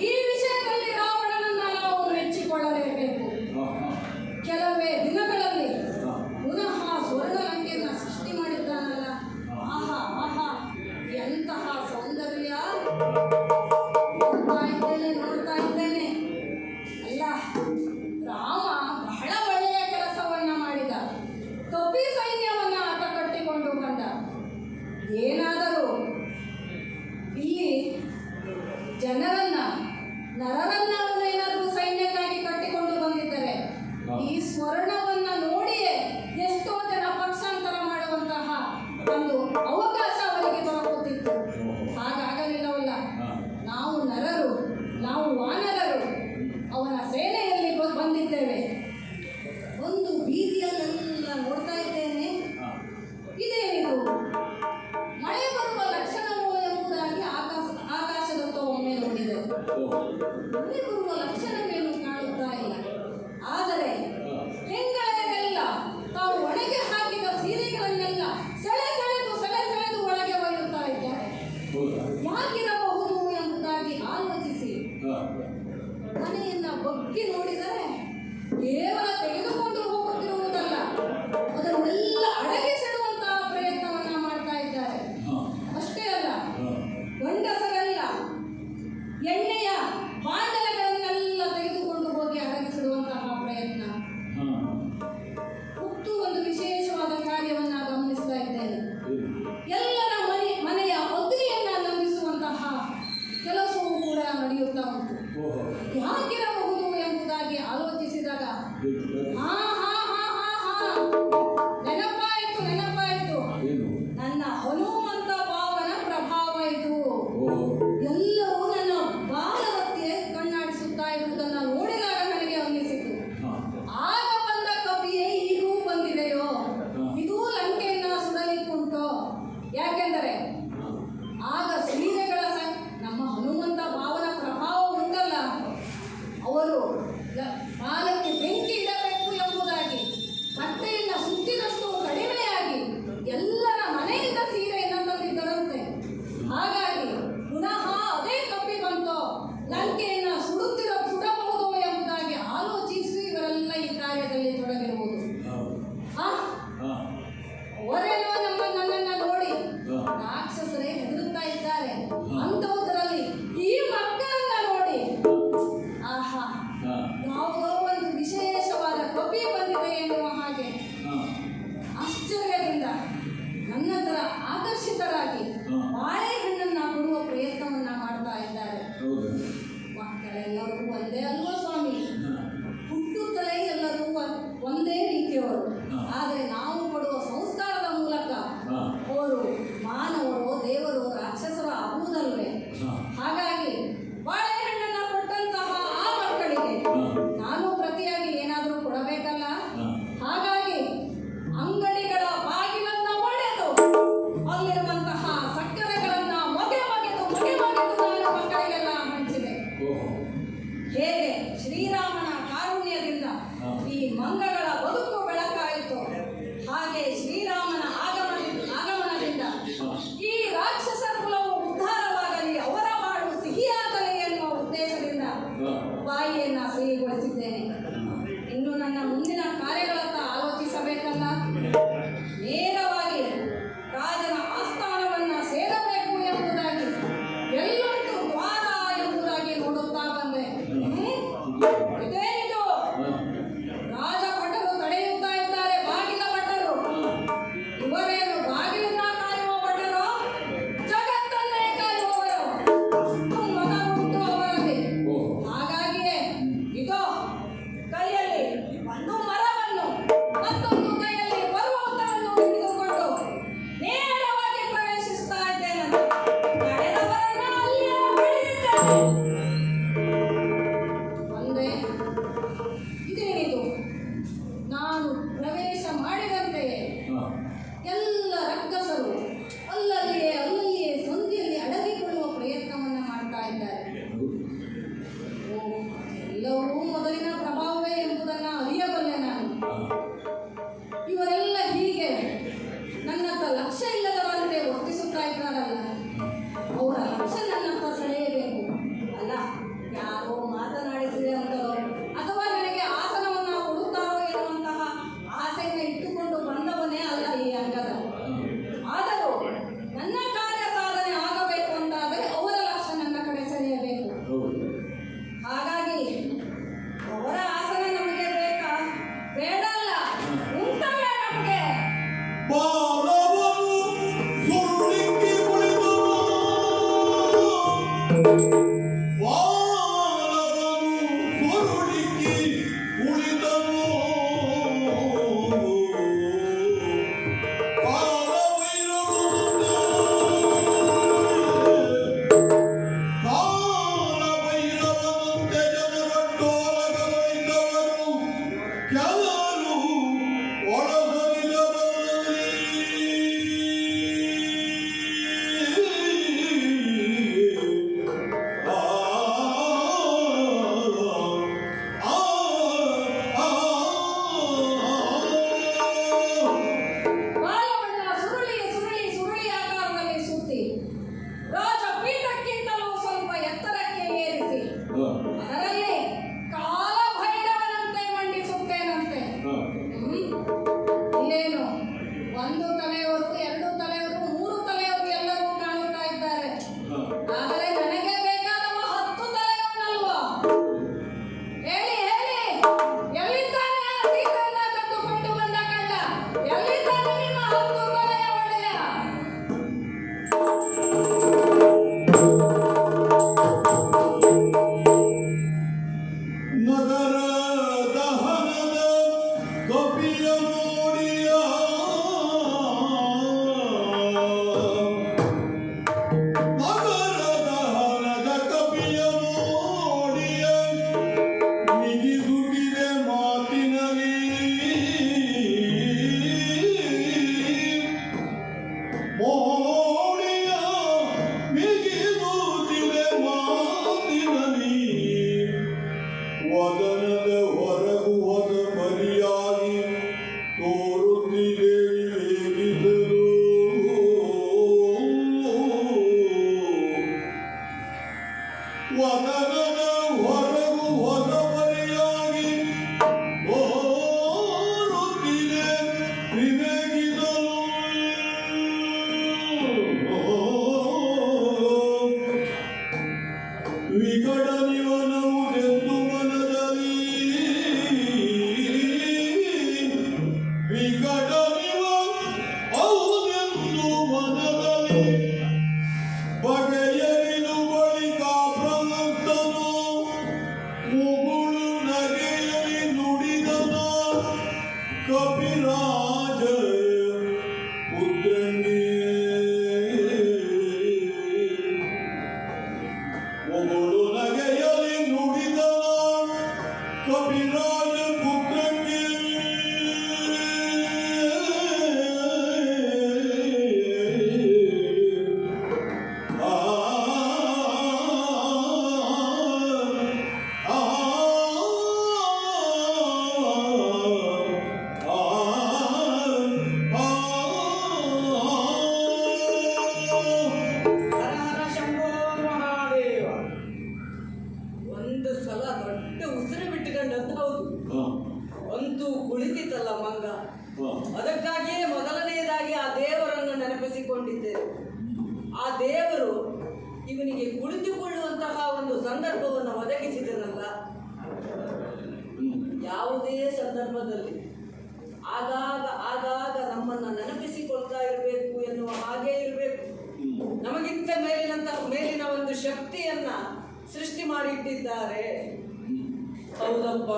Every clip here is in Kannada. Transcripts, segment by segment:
ಈ ವಿಷಯದಲ್ಲಿ ರಾವಣನನ್ನ ನಾವು ಮೆಚ್ಚಿಕೊಳ್ಳಲೇಬೇಕು. ಹಾ ಹಾ ಹಾ ಹಾ ಹಾ ನೆನಪಾಯ್ತು ನೆನಪಾಯ್ತು. ನನ್ನ ಹನುಮಂತ ಭಾವನ ಪ್ರಭಾವ ಇದು. ಎಲ್ಲವೂ ನನ್ನ ಬಾಲವತಿಯೇ ಕಣ್ಣಾಡಿಸುತ್ತಾ ಇರುವುದನ್ನು ನೋಡಿದಾಗ ನನಗೆ ಅನ್ನಿಸಿತು, ಆಗ ಬಂದ ಕವಿಯೇ ಈಗೂ ಬಂದಿದೆಯೋ, ಇದೂ ಲಂಕೆಯನ್ನ ಸುಡಲಿಕ್ಕುಂಟೋ. ಯಾಕೆಂದರೆ ಆಗ ಸೀರೆಗಳ ನಮ್ಮ ಹನುಮಂತ ಭಾವನ ಪ್ರಭಾವ ಉಂಟಲ್ಲ, ಅವರು ಬಾಲಕ್ಕೆ ಬೆಂಕಿ ಇಡಬೇಕು ಎದ್ದು ಕುಳಿತಿತ್ತಲ್ಲ ಮಂಗ, ಅದಕ್ಕಾಗಿಯೇ ಮೊದಲನೆಯದಾಗಿ ಆ ದೇವರನ್ನು ನೆನಪಿಸಿಕೊಂಡಿದ್ದೇವೆ. ಆ ದೇವರು ಇವನಿಗೆ ಕುಳಿತುಕೊಳ್ಳುವಂತಹ ಒಂದು ಸಂದರ್ಭವನ್ನು ಒದಗಿಸಿದನಲ್ಲ. ಯಾವುದೇ ಸಂದರ್ಭದಲ್ಲಿ ಆಗಾಗ ಆಗಾಗ ನಮ್ಮನ್ನು ನೆನಪಿಸಿಕೊಳ್ತಾ ಇರಬೇಕು ಎನ್ನುವ ಹಾಗೆ ಇರಬೇಕು. ನಮಗಿಂತ ಮೇಲಿನ ಒಂದು ಶಕ್ತಿಯನ್ನ ಸೃಷ್ಟಿ ಮಾಡಿ ಇಟ್ಟಿದ್ದಾರೆ. ಹೌದಪ್ಪ,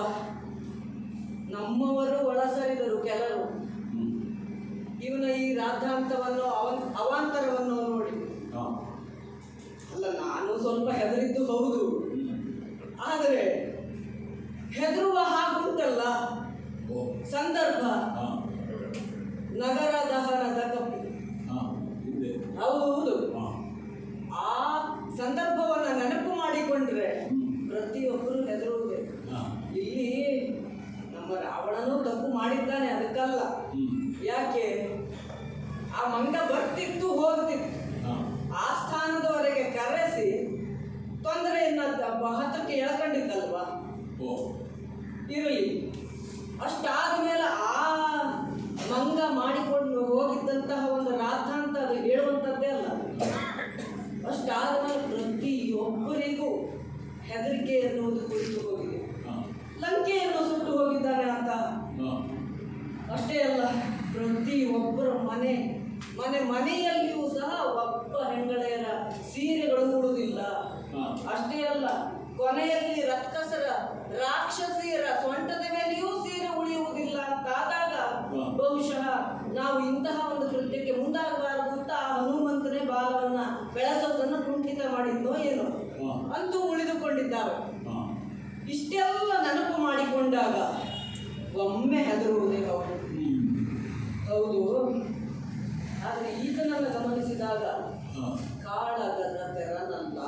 ನಮ್ಮವರು ಒಳಸರಿದರು ಕೆಲವರು. ಇವನ ಈ ರಾಧಾಂತವನ್ನು ಅವಾಂತರವನ್ನು ನೋಡಿ ಅಲ್ಲ, ನಾನು ಸ್ವಲ್ಪ ಹೆದರಿದ್ದು ಹೌದು, ಆದರೆ ಹೆದರುವ ಹಾಗುಂಟಲ್ಲ ಸಂದರ್ಭ. ನಗರ ದಹನದ ಕಪ್ಪಿ, ಹೌದು. ಆ ಸಂದರ್ಭವನ್ನು ನೆನಪು ಮಾಡಿಕೊಂಡ್ರೆ ಪ್ರತಿಯೊಬ್ಬರು ಹೆದರುವುದೇ. ಇಲ್ಲಿ ನಮ್ಮ ರಾವಣನೂ ತಪ್ಪು ಮಾಡಿದ್ದಾನೆ, ಅದಕ್ಕಲ್ಲ. ಯಾಕೆ ಆ ಮಂಗ ಬರ್ತಿತ್ತು ಹೋಗ್ತಿತ್ತು, ಆ ಸ್ಥಾನದವರೆಗೆ ಕರೆಸಿ ತೊಂದರೆಯನ್ನ ಹತ್ತಕ್ಕೆ ಎಳ್ಕೊಂಡಿದ್ದಲ್ವಾ. ಇರಲಿ, ಅಷ್ಟಾದ ಮೇಲೆ ಆ ಮಂಗ ಮಾಡಿಕೊಂಡು ಹೋಗಿದ್ದಂತಹ ಒಂದು ರಾಧಾಂತ ಅದು ಹೇಳುವಂಥದ್ದೇ ಅಲ್ಲ. ಅಷ್ಟಾದ ಮೇಲೆ ಪ್ರತಿಯೊಬ್ಬರಿಗೂ ಹೆದರಿಕೆ ಎನ್ನುವುದು ಕುರಿತು ಹೋಗಿದೆ. ಲಂಕೆಯನ್ನು ಸುಟ್ಟು ಹೋಗಿದ್ದಾನೆ ಅಂತ ಅಷ್ಟೇ ಅಲ್ಲ, ಪ್ರತಿಯೊಬ್ಬರ ಮನೆಯಲ್ಲಿಯೂ ಸಹ ಒಬ್ಬ ಹೆಂಗಳೆಯರ ಸೀರೆಗಳು ಉಡುವುದಿಲ್ಲ. ಅಷ್ಟೇ ಅಲ್ಲ, ಕೊನೆಯಲ್ಲಿ ರಾಕ್ಷಸಿಯರ ಸೊಂಟದ ಮೇಲೆಯೂ ಸೀರೆ ಉಳಿಯುವುದಿಲ್ಲ ಅಂತಾದಾಗ ಬಹುಶಃ ನಾವು ಇಂತಹ ಒಂದು ಕೃತ್ಯಕ್ಕೆ ಮುಂದಾಗಬಾರದು ಅಂತ ಆ ಹನುಮಂತನೇ ಬಾಲವನ್ನ ಬೆಳೆಸೋದನ್ನು ಕುಂಠಿತ ಮಾಡಿದ್ನೋ ಏನೋ, ಅಂತೂ ಉಳಿದುಕೊಂಡಿದ್ದಾವೆ. ಇಷ್ಟೆಲ್ಲ ನೆನಪು ಮಾಡಿಕೊಂಡಾಗ ಒಮ್ಮೆ ಹೆದರುವುದೇ ಹೌದು. ಆದರೆ ಈತನನ್ನು ಗಮನಿಸಿದಾಗ ಕಾಳಗದ ತೆರನಲ್ಲ,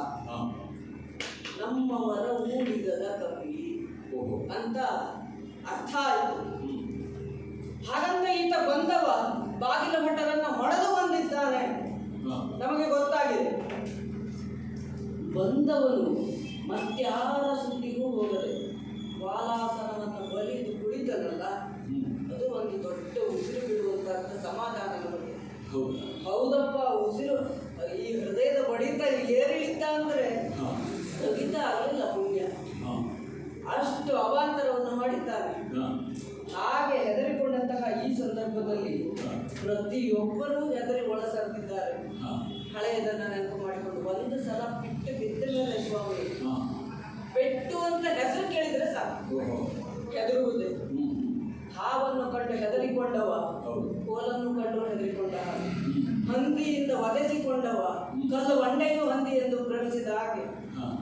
ನಮ್ಮವರ ಊಳಿಗದ ಕವಿ ಅಂತ ಅರ್ಥ ಆಯಿತು. ಹಾಗಂತ ಈತ ಬಂದವ ಬಾಗಿಲ ಭಟರನ್ನ ಹೊಡೆದು ಬಂದಿದ್ದಾನೆ, ನಮಗೆ ಗೊತ್ತಾಗಿದೆ. ಬಂದವನು ಮತ್ಯಾರ ಸುದ್ದಿಗೂ ಹೋಗದೆ ವಾಲಾಸನವನ್ನು ಬಲಿದು ಕುಳಿತನಲ್ಲ, ಅದು ಒಂದು ದೊಡ್ಡ ಉಸಿರು ಬಿಡುವಂತಹ ಸಮಾಧಾನ ನಮಗೆ. ಹೌದಪ್ಪ, ಉಸಿರು ಈ ಹೃದಯದ ಬಡಿತ ಏರಿಳಿತ ಅಂದ್ರೆ ಸ್ಥಗಿತ ಆಗಲಿಲ್ಲ ಪುಣ್ಯ. ಅಷ್ಟು ಅವಾಂತರವನ್ನು ಮಾಡಿದ್ದಾನೆ. ಹಾಗೆ ಹೆದರಿಕೊಂಡಂತಹ ಈ ಸಂದರ್ಭದಲ್ಲಿ ಪ್ರತಿಯೊಬ್ಬರೂ ಹೆದರಿ ಒಳಸರಿದ್ದಾರೆ. ಹಳೆಯದನ್ನ ನೆನಪು ಮಾಡಿಕೊಂಡು ಒಂದು ಸಲ ಬಿಟ್ಟು ಬಿದ್ದ ಮೇಲೆ ಸ್ವಾಮಿ ಪೆಟ್ಟು ಅಂತ ಹೆಸರು ಕೇಳಿದ್ರೆ ಸಾಕು ಹೆದರುವುದೇ. ಹಾವನ್ನು ಕಂಡು ಹೆದರಿಕೊಂಡವ ಕೋಲನ್ನು ಕಂಡು ಹೆದರಿಕೊಂಡ, ಹಂದಿಯಿಂದ ಒದೆಸಿಕೊಂಡವ ಕಲ್ಲು ಬಂಡೆಯು ಹಂದಿ ಎಂದು ಭ್ರಮಿಸಿದ ಹಾಗೆ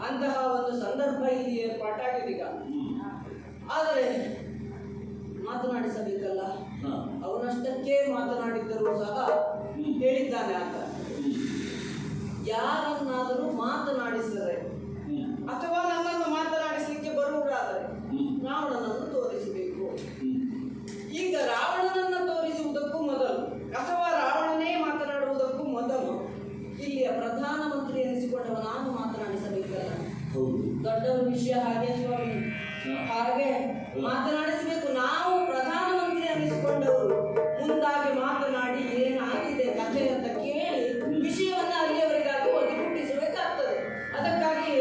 ಅಂತಹ ಒಂದು ಸಂದರ್ಭ ಇಲ್ಲಿ ಏರ್ಪಾಟಾಗಿದೀಗ. ಆದರೆ ಮಾತನಾಡಿಸಬೇಕಲ್ಲ, ಅವನಷ್ಟಕ್ಕೆ ಮಾತನಾಡಿದ್ದರೂ ಸಹ ಹೇಳಿದ್ದಾನೆ ಅಂತ. ಯಾರನ್ನಾದರೂ ಮಾತನಾಡಿಸಿದರೆ ಅಥವಾ ನನ್ನನ್ನು ಮಾತನಾಡಿಸಲಿಕ್ಕೆ ಬರುವರಾದರೆ ರಾವಣನನ್ನು ತೋರಿಸಬೇಕು. ಈಗ ರಾವಣನನ್ನು ತೋರಿಸುವುದಕ್ಕೂ ಮೊದಲು ಅಥವಾ ರಾವಣನೇ ಮಾತನಾಡುವುದಕ್ಕೂ ಮೊದಲು ಇಲ್ಲಿಯ ಪ್ರಧಾನಮಂತ್ರಿ ಎನಿಸಿಕೊಂಡವ ನಾನು ಮಾತನಾಡಿಸಬೇಕಲ್ಲ. ದೊಡ್ಡವರ ವಿಷಯ ಹಾಗೆ ಸ್ವಾಮಿ, ಹಾಗೆ ಮಾತನಾಡಿಸಬೇಕು. ನಾವು ಪ್ರಧಾನಮಂತ್ರಿ ಎನಿಸಿಕೊಂಡವರು ಮುಂದಾಗಿ ಮಾತನಾಡಿ ಏನಾಗಿದೆ ಕಥೆ ಅಂತ ಕೇಳಿ ವಿಷಯವನ್ನ ಅಲ್ಲಿಯವರಿಗಾಗಿ ಒತ್ತಿ ಮುಟ್ಟಿಸಬೇಕಾಗ್ತದೆ. ಅದಕ್ಕಾಗಿ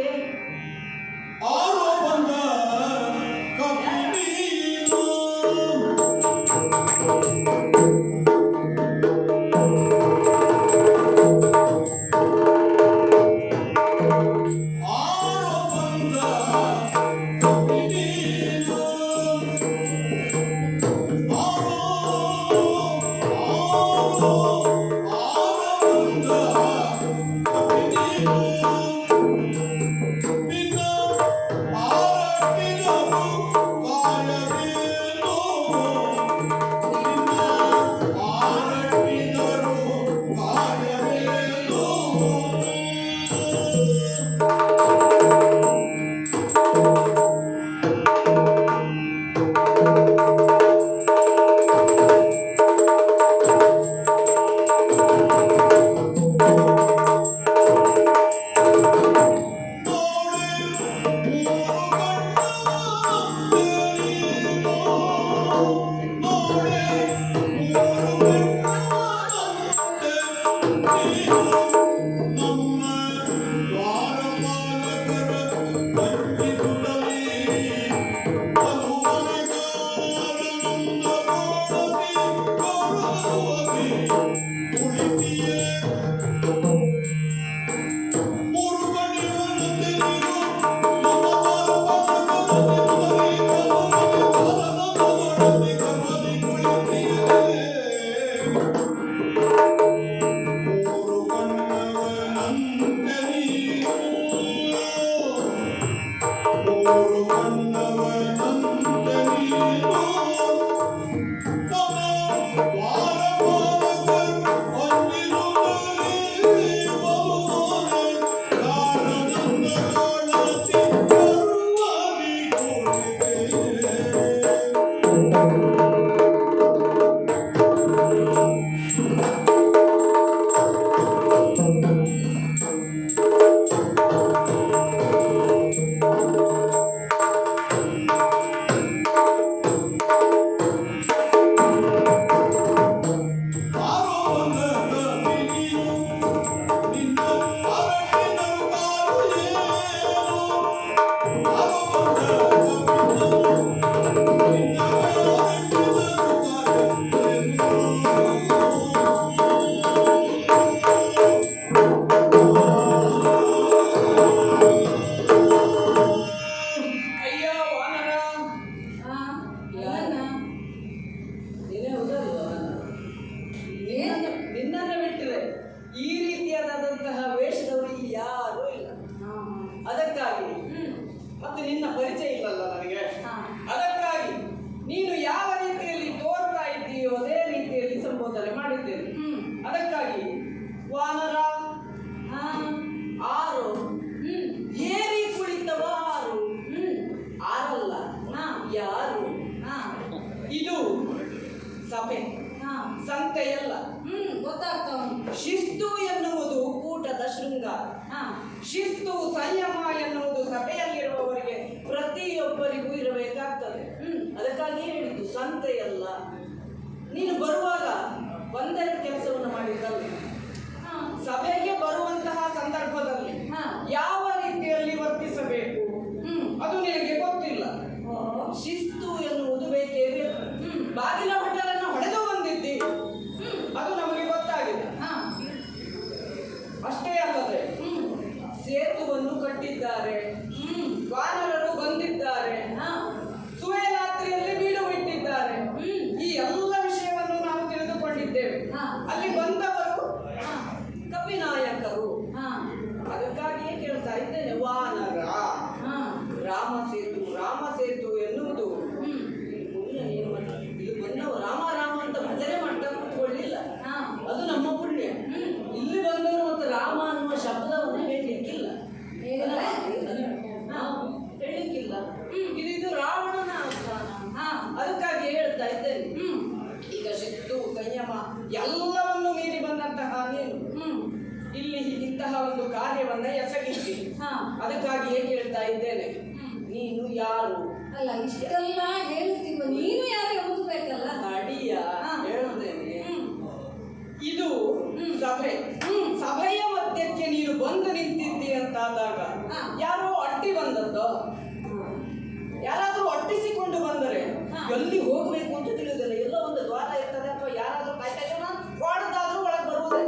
ಯಾರು? ಹಾ ಇದು ಸಭೆ, ಹಾ ಸಂತೆಯಲ್ಲ. ಗೊತ್ತಾಗ್ತಾ ಉಂಟು. ಶಿಸ್ತು ಎನ್ನುವುದು ಕೂಟದ ಶೃಂಗಾರ. ಹಾ ಶಿಸ್ತು ಸಂಯಮ ಎನ್ನುವುದು ಸಭೆಯಲ್ಲಿರುವವರಿಗೆ ಪ್ರತಿಯೊಬ್ಬರಿಗೂ ಇರಬೇಕಾಗ್ತದೆ. ಅದಕ್ಕಾಗಿ ಹೇಳಿದ್ದು ಸಂತೆಯಲ್ಲ. ನೀನು ಬರುವಾಗ ಒಂದೆರಡು ಕೆಲಸವನ್ನು ಮಾಡಿದ್ದಲ್ಲ, ಹಾ ಸಭೆಗೆ ಬರುವಂತಹ ಸಂದರ್ಭದಲ್ಲಿ ಹಾ ಯಾವ ರೀತಿಯಲ್ಲಿ ವರ್ತಿಸಬೇಕು ಅದು ನಿನಗೆ ಗೊತ್ತಿಲ್ಲ. ಓ ಶಿಸ್ತು ಎನ್ನುವುದು ಬೇಕೇ ಬೇಕು. ಬಾಗಿಲ ಭಟರನ್ನು ಹೊಡೆದು ಬಂದಿದ್ದಿ, ಅದು ನಮಗೆ ಗೊತ್ತಾಗಿದೆ. ಹಾ ಅಷ್ಟೇ ಅಲ್ಲದೆ ಸೇತುವನ್ನು ಕಟ್ಟಿದ್ದಾರೆ, ವಾನರರು ಬಂದಿದ್ದಾರೆ, ಹಾ ಸುವೇಲಾತ್ರಿಯಲ್ಲಿ ಬೀಡು ಬಿಟ್ಟಿದ್ದಾರೆ. ಈ ಎಲ್ಲ ವಿಷಯವನ್ನು ನಾವು ತಿಳಿದುಕೊಂಡಿದ್ದೇವೆ. ಹಾ ಅಲ್ಲಿ ಬಂದವರು ಹಾ ಕಪಿನಾಯಕರು. ಹಾ ಅದಕ್ಕಾಗಿಯೇ ಕೇಳ್ತಾ ಇದ್ದೇನೆ, ವಾನರ ಹಾ ರಾಮಸೇತು. ರಾಮಸೇತು ಎನ್ನುವುದು ಪುಣ್ಯ. ನೀನು ಇಲ್ಲಿ ಬಂದವರು ರಾಮ ರಾಮ ಅಂತ ಭಜನೆ ಮಾಡ್ತಾ ಕೂತ್ಕೊಳ್ಳಿಲ್ಲ, ಹಾ ಅದು ನಮ್ಮ ಪುಣ್ಯ. ಇಲ್ಲಿ ಬಂದವರು ಮತ್ತು ರಾಮ ಅನ್ನುವ ಶಬ್ದವನ್ನ ಹೇಳಲಿಕ್ಕಿಲ್ಲ, ಹೇಳಲಿಕ್ಕಿಲ್ಲ. ಇದು ರಾವಣನ ಆಸ್ಥಾನ. ಹಾ ಅದಕ್ಕಾಗಿ ಹೇಳ್ತಾ ಇದ್ದೇನೆ, ಈಗ ಶಿಸ್ತು ಸಂಯಮ ಎಲ್ಲವನ್ನು ಮೀರಿ ಬಂದಂತಹ ನೀನು ಇಲ್ಲಿ ಇಂತಹ ಒಂದು ಕಾರ್ಯವನ್ನ ಎಸಗಿದ್ದಿ. ಹಾ ಅದಕ್ಕಾಗಿಯೇ ಕೇಳ್ತಾ ಇದ್ದೇನೆ, ನೀನು ಯಾರು? ಅಲ್ಲ, ಇಷ್ಟೆಲ್ಲ ಹೇಳುತ್ತೀವ, ನೀನು ಯಾರು ಎಂಬುದು ಬೇಕಲ್ಲ. ಅಡಿಯ ಹಾ. ಹೇಳುತ್ತೇನೆ, ಇದು ಸಭೆ. ಸಭೆಯ ಮಧ್ಯಕ್ಕೆ ನೀನು ಬಂದು ನಿಂತಿದ್ದಿ ಅಂತಾದಾಗ ಹಾ. ಯಾರೋ ಅಟ್ಟಿ ಬಂದದ್ದು, ಯಾರಾದ್ರೂ ಅಟ್ಟಿಸಿಕೊಂಡು ಬಂದರೆ ಹಾ. ಎಲ್ಲಿ ಹೋಗಬೇಕು ಅಂತ ತಿಳಿಯುವುದಿಲ್ಲ. ಎಲ್ಲೋ ಒಂದು ದ್ವಾರ ಇರ್ತದೆ, ಅಥವಾ ಯಾರಾದ್ರೂ ಕಾಯ್ತಾಯ್ನ ಹೊಡೆದಾದ್ರೂ ಒಳಗೆ ಬರುವುದೇ.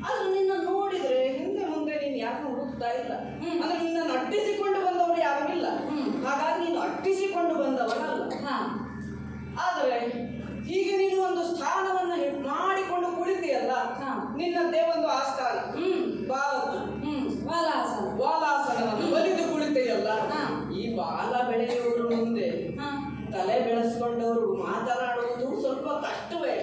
ಆದ್ರೆ ನಿನ್ನ ನೋಡಿದ್ರೆ ಹಿಂದೆ ಮುಂದೆ ನೀನು ಯಾರು ಹುಡುಕ್ತಾ ಇಲ್ಲ. ಅಂದ್ರೆ ನಿನ್ನನ್ನು ಅಟ್ಟಿಸಿಕೊಂಡು ಬಂದವರು ಯಾರು ಇಲ್ಲ. ಹಾಗಾಗಿ ನೀನು ಅಟ್ಟಿಸಿಕೊಂಡು ಬಂದವನಲ್ಲ. ಹಾ ಆದರೆ ಹೀಗೆ ನೀನು ಒಂದು ಸ್ಥಾನವನ್ನ ಮಾಡಿಕೊಂಡು ಕುಳಿತಿಯಲ್ಲ, ಹಾ. ನಿನ್ನದೇ ಒಂದು ಆಸ್ಥಾನ, ಬಾಲದ್ದು ವಾಲಾಸನ. ಬಾಲಾಸನವನ್ನು ಬಲಿದು ಕುಳಿತೆಯಲ್ಲ. ಹಾ. ಈ ಬಾಲ ಬೆಳೆಯುವವರು ಮುಂದೆ ಹಾ ತಲೆ ಬೆಳೆಸ್ಕೊಂಡವರು ಮಾತನಾಡುವುದು ಸ್ವಲ್ಪ ಕಷ್ಟವೇ.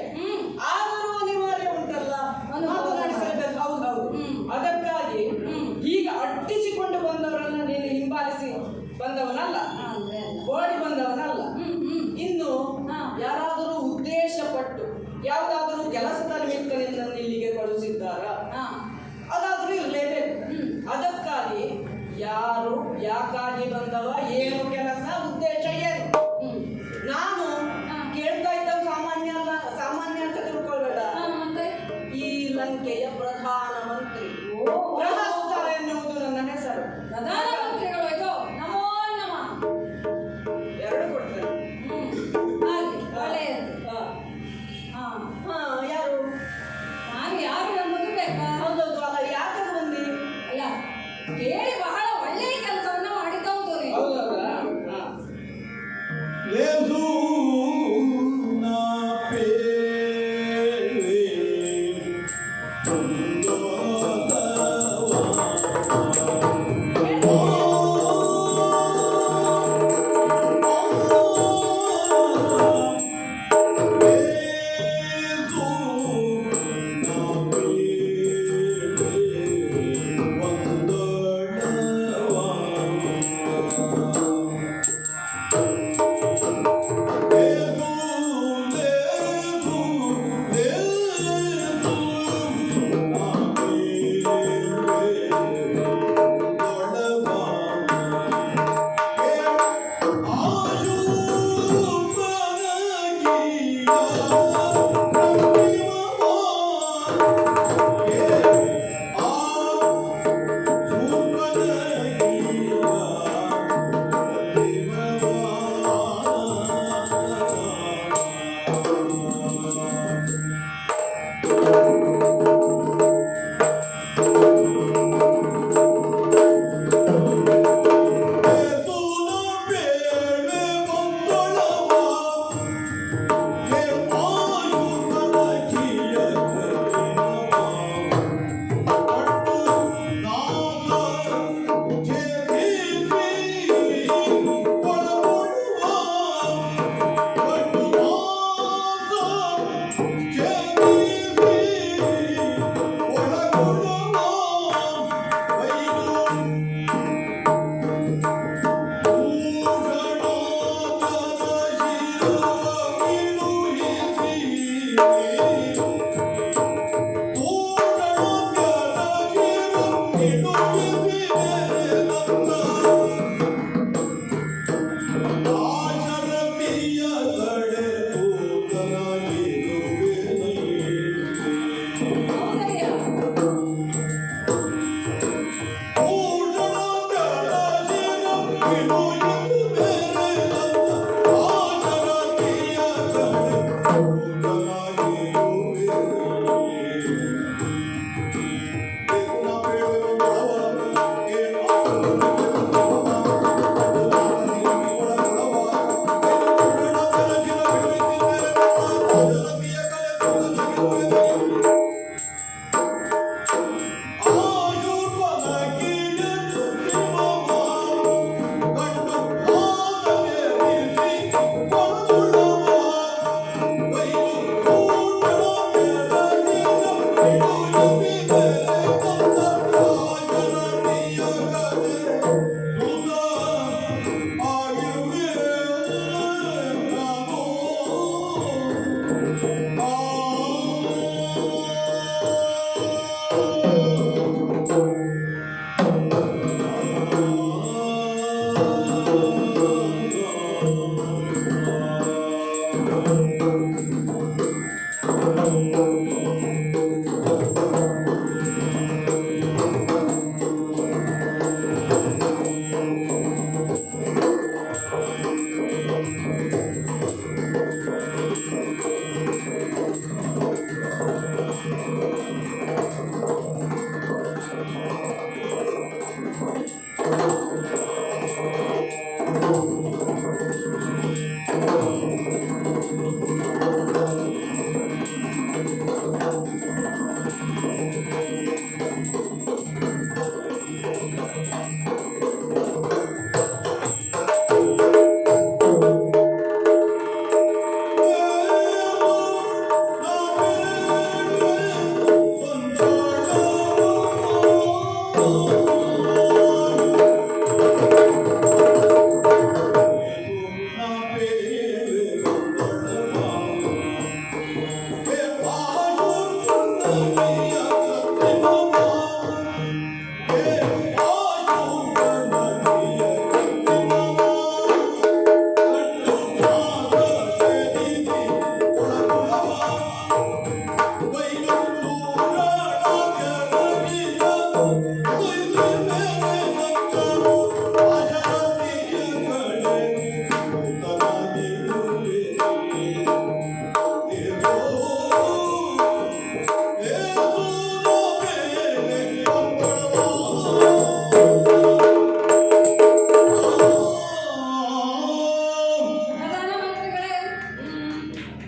ಪ್ರಧಾನಮಂತ್ರಿಗಳೇ,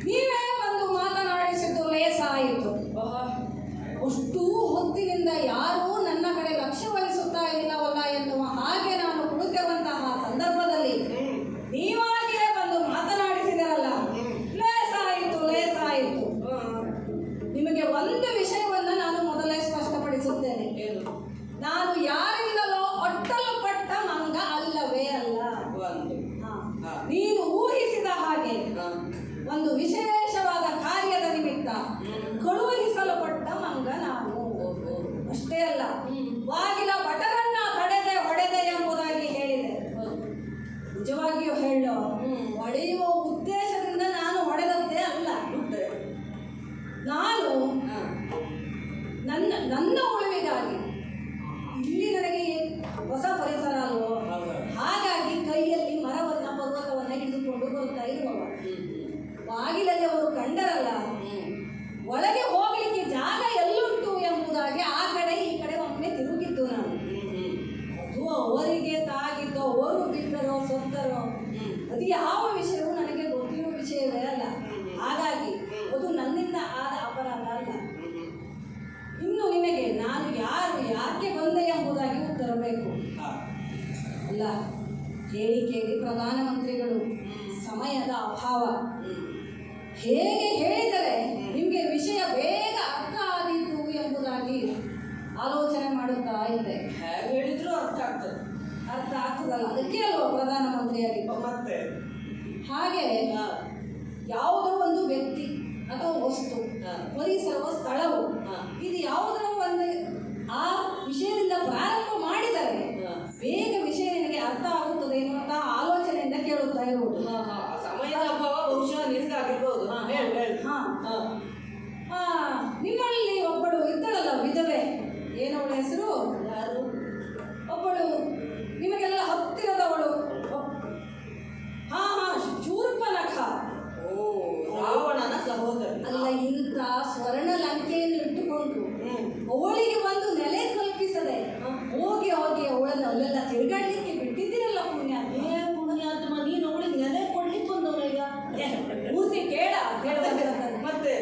ನೀವೇ ಬಂದು ಮಾತನಾಡಿಸಿದ್ದು ಲೇಸ ಆಯಿತು. ಅಷ್ಟೂ ಹೊತ್ತಿನಿಂದ ಯಾರೂ ನನ್ನ ಕಡೆ ಲಕ್ಷ್ಯ ವಹಿಸುತ್ತಾ ಇಲ್ಲವಲ್ಲ ಎನ್ನುವ ಹಾಗೆ ನಾನು ಕುಳಿತಿರುವಂತಹ ಸಂದರ್ಭದಲ್ಲಿ ನೀವಾಗಿಯೇ ಬಂದು ಮಾತನಾಡಿಸಿದರಲ್ಲ, ಲೇಸ ಆಯಿತು, ಲೇಸ ಆಯಿತು. ನಿಮಗೆ ಒಂದು ವಿಷಯವನ್ನು ನಾನು ಮೊದಲೇ ಸ್ಪಷ್ಟಪಡಿಸುತ್ತೇನೆ. ನಾನು ಯಾರಿಂದಲೋ ಒಟ್ಟಲ್ಪಟ್ಟ ಮಂಗ ಅಲ್ಲವೇ ಅಲ್ಲ. ನೀನು ಊಹಿಸಿದ ಹಾಗೆ ಒಂದು ವಿಶೇಷವಾದ ಕಾರ್ಯದ ನಿಮಿತ್ತ ಕಳುಹಿಸಲ್ಪಟ್ಟ ಮಂಗ ನಾನು. ಅಷ್ಟೇ ಅಲ್ಲ, ಬಾಗಿಲ ಭಟರನ್ನ ತಡೆದೆ ಹೊಡೆದೆ ಎಂಬುದಾಗಿ ಹೇಳಿದೆ. ನಿಜವಾಗಿಯೂ ಹೇಳೋ, ಹೊಡೆಯುವ ಉದ್ದೇಶದಿಂದ ನಾನು ಹೊಡೆದದ್ದೇ ಅಲ್ಲ. ನಾನು ನನ್ನ ಉಳಿವಿಗಾಗಿ, ಇಲ್ಲಿ ನನಗೆ ಹೊಸ ಪರಿಸರ ಅಲ್ವೋ, ಹಾಗಾಗಿ ಕೈಯಲ್ಲಿ ಪರ್ವತವನ್ನ ಹಿಡಿದುಕೊಂಡು ಬರ್ತಾ ಇರುವವ. ಬಾಗಿಲಲ್ಲಿ ಅವರು ಕಂಡರಲ್ಲ, ಒಳಗೆ ಹೋಗ್ಲಿಕ್ಕೆ ಜಾಗ ಎಲ್ಲುಂಟು ಎಂಬುದಾಗಿ ಆ ಕಡೆ ಈ ಕಡೆ ಒಮ್ಮೆ ತಿರುಗಿದ್ದು ನಾನು. ಅದು ಅವರಿಗೆ ತಾಗಿದ್ದೋ, ಅವರು ಬಿದ್ದರೋ ಸತ್ತರೋ, ಅದು ಯಾವ ವಿಷಯವೂ ನನಗೆ ಗೊತ್ತಿರುವ ವಿಷಯವೇ ಅಲ್ಲ. ಹಾಗಾಗಿ ಅದು ನನ್ನಿಂದ ಆದ ಅಪರಾಧ ಅಲ್ಲ. ಇನ್ನು ನಿನಗೆ ನಾನು ಯಾರು, ಯಾಕೆ ಬಂದೆ ಎಂಬುದಾಗಿ ಉತ್ತರ ಬೇಕು ಅಲ್ಲ. ಕೇಳಿ ಪ್ರಧಾನಮಂತ್ರಿಗಳು, ಸಮಯದ ಅಭಾವ. ಹೇಗೆ ಹೇಳಿದರೆ ನಿಮಗೆ ವಿಷಯ ಬೇಗ ಅರ್ಥ ಆಗಿತ್ತು ಎಂಬುದಾಗಿ ಆಲೋಚನೆ ಮಾಡುತ್ತಾ ಇದ್ದೆ. ಹೇಗೆ ಹೇಳಿದ್ರು ಅರ್ಥ ಆಗ್ತದಲ್ಲ, ಅದಕ್ಕೆ ಅಲ್ವ ಪ್ರಧಾನಮಂತ್ರಿಯಾಗಿ. ಮತ್ತೆ ಹಾಗೆ ಯಾವುದೋ ಒಂದು ವ್ಯಕ್ತಿ ಅಥವಾ ವಸ್ತು, ಪರಿಸರವ, ಸ್ಥಳವು, ಇದು ಯಾವುದೋ ಒಂದು ಆ ವಿಷಯದಿಂದ ಪ್ರಾರಂಭ ಮಾಡಿದರೆ ಬೇಗ ವಿಷಯ ನಿನಗೆ ಅರ್ಥ ಆಗುತ್ತದೆ ಎನ್ನುವಂತಹ ಆಲೋಚನೆಯಿಂದ ಕೇಳುತ್ತಾ ಇರುವುದು. ಸಮಯದ ಅಭಾವ ಬಹುಶಃ ನಿನಗಾಗಿರ್ಬೋದು. ನಿಮ್ಮಲ್ಲಿ ಒಬ್ಬಳು ಇದ್ದಳಲ್ಲ, ವಿಧವೆ, ಏನವಳ ಹೆಸರು? ಯಾರು? ಒಬ್ಬಳು ನಿಮಗೆಲ್ಲ ಹತ್ತಿರದವಳು. ಶೂರ್ಪನಖ. ರಾವಣನ ಸಹೋದರಿ ಅಲ್ಲ, ಇಂಥ ಸ್ವರ್ಣ ಲಂಕೆಯನ್ನು ಇಟ್ಟುಕೊಂಡು ಅವಳಿಗೆ ಒಂದು ನೆಲೆ ಕಲ್ಪಿಸದೆ ಹೋಗಿ ಅವಳನ್ನು ಅಲ್ಲೆಲ್ಲ ತಿರುಗಾಡ್ಲಿಕ್ಕೆ ಬಿಟ್ಟಿದ್ದೀರಲ್ಲ ಪುಣ್ಯಾತ್ಮ. ನೀನು ಅವಳಿಗೆ ನೆಲೆ ಕೊಡ್ಲಿಕ್ಕೆ ಬಂದವನ ಈಗ ಪೂರ್ತಿ ಕೇಳ ಮತ್ತೆ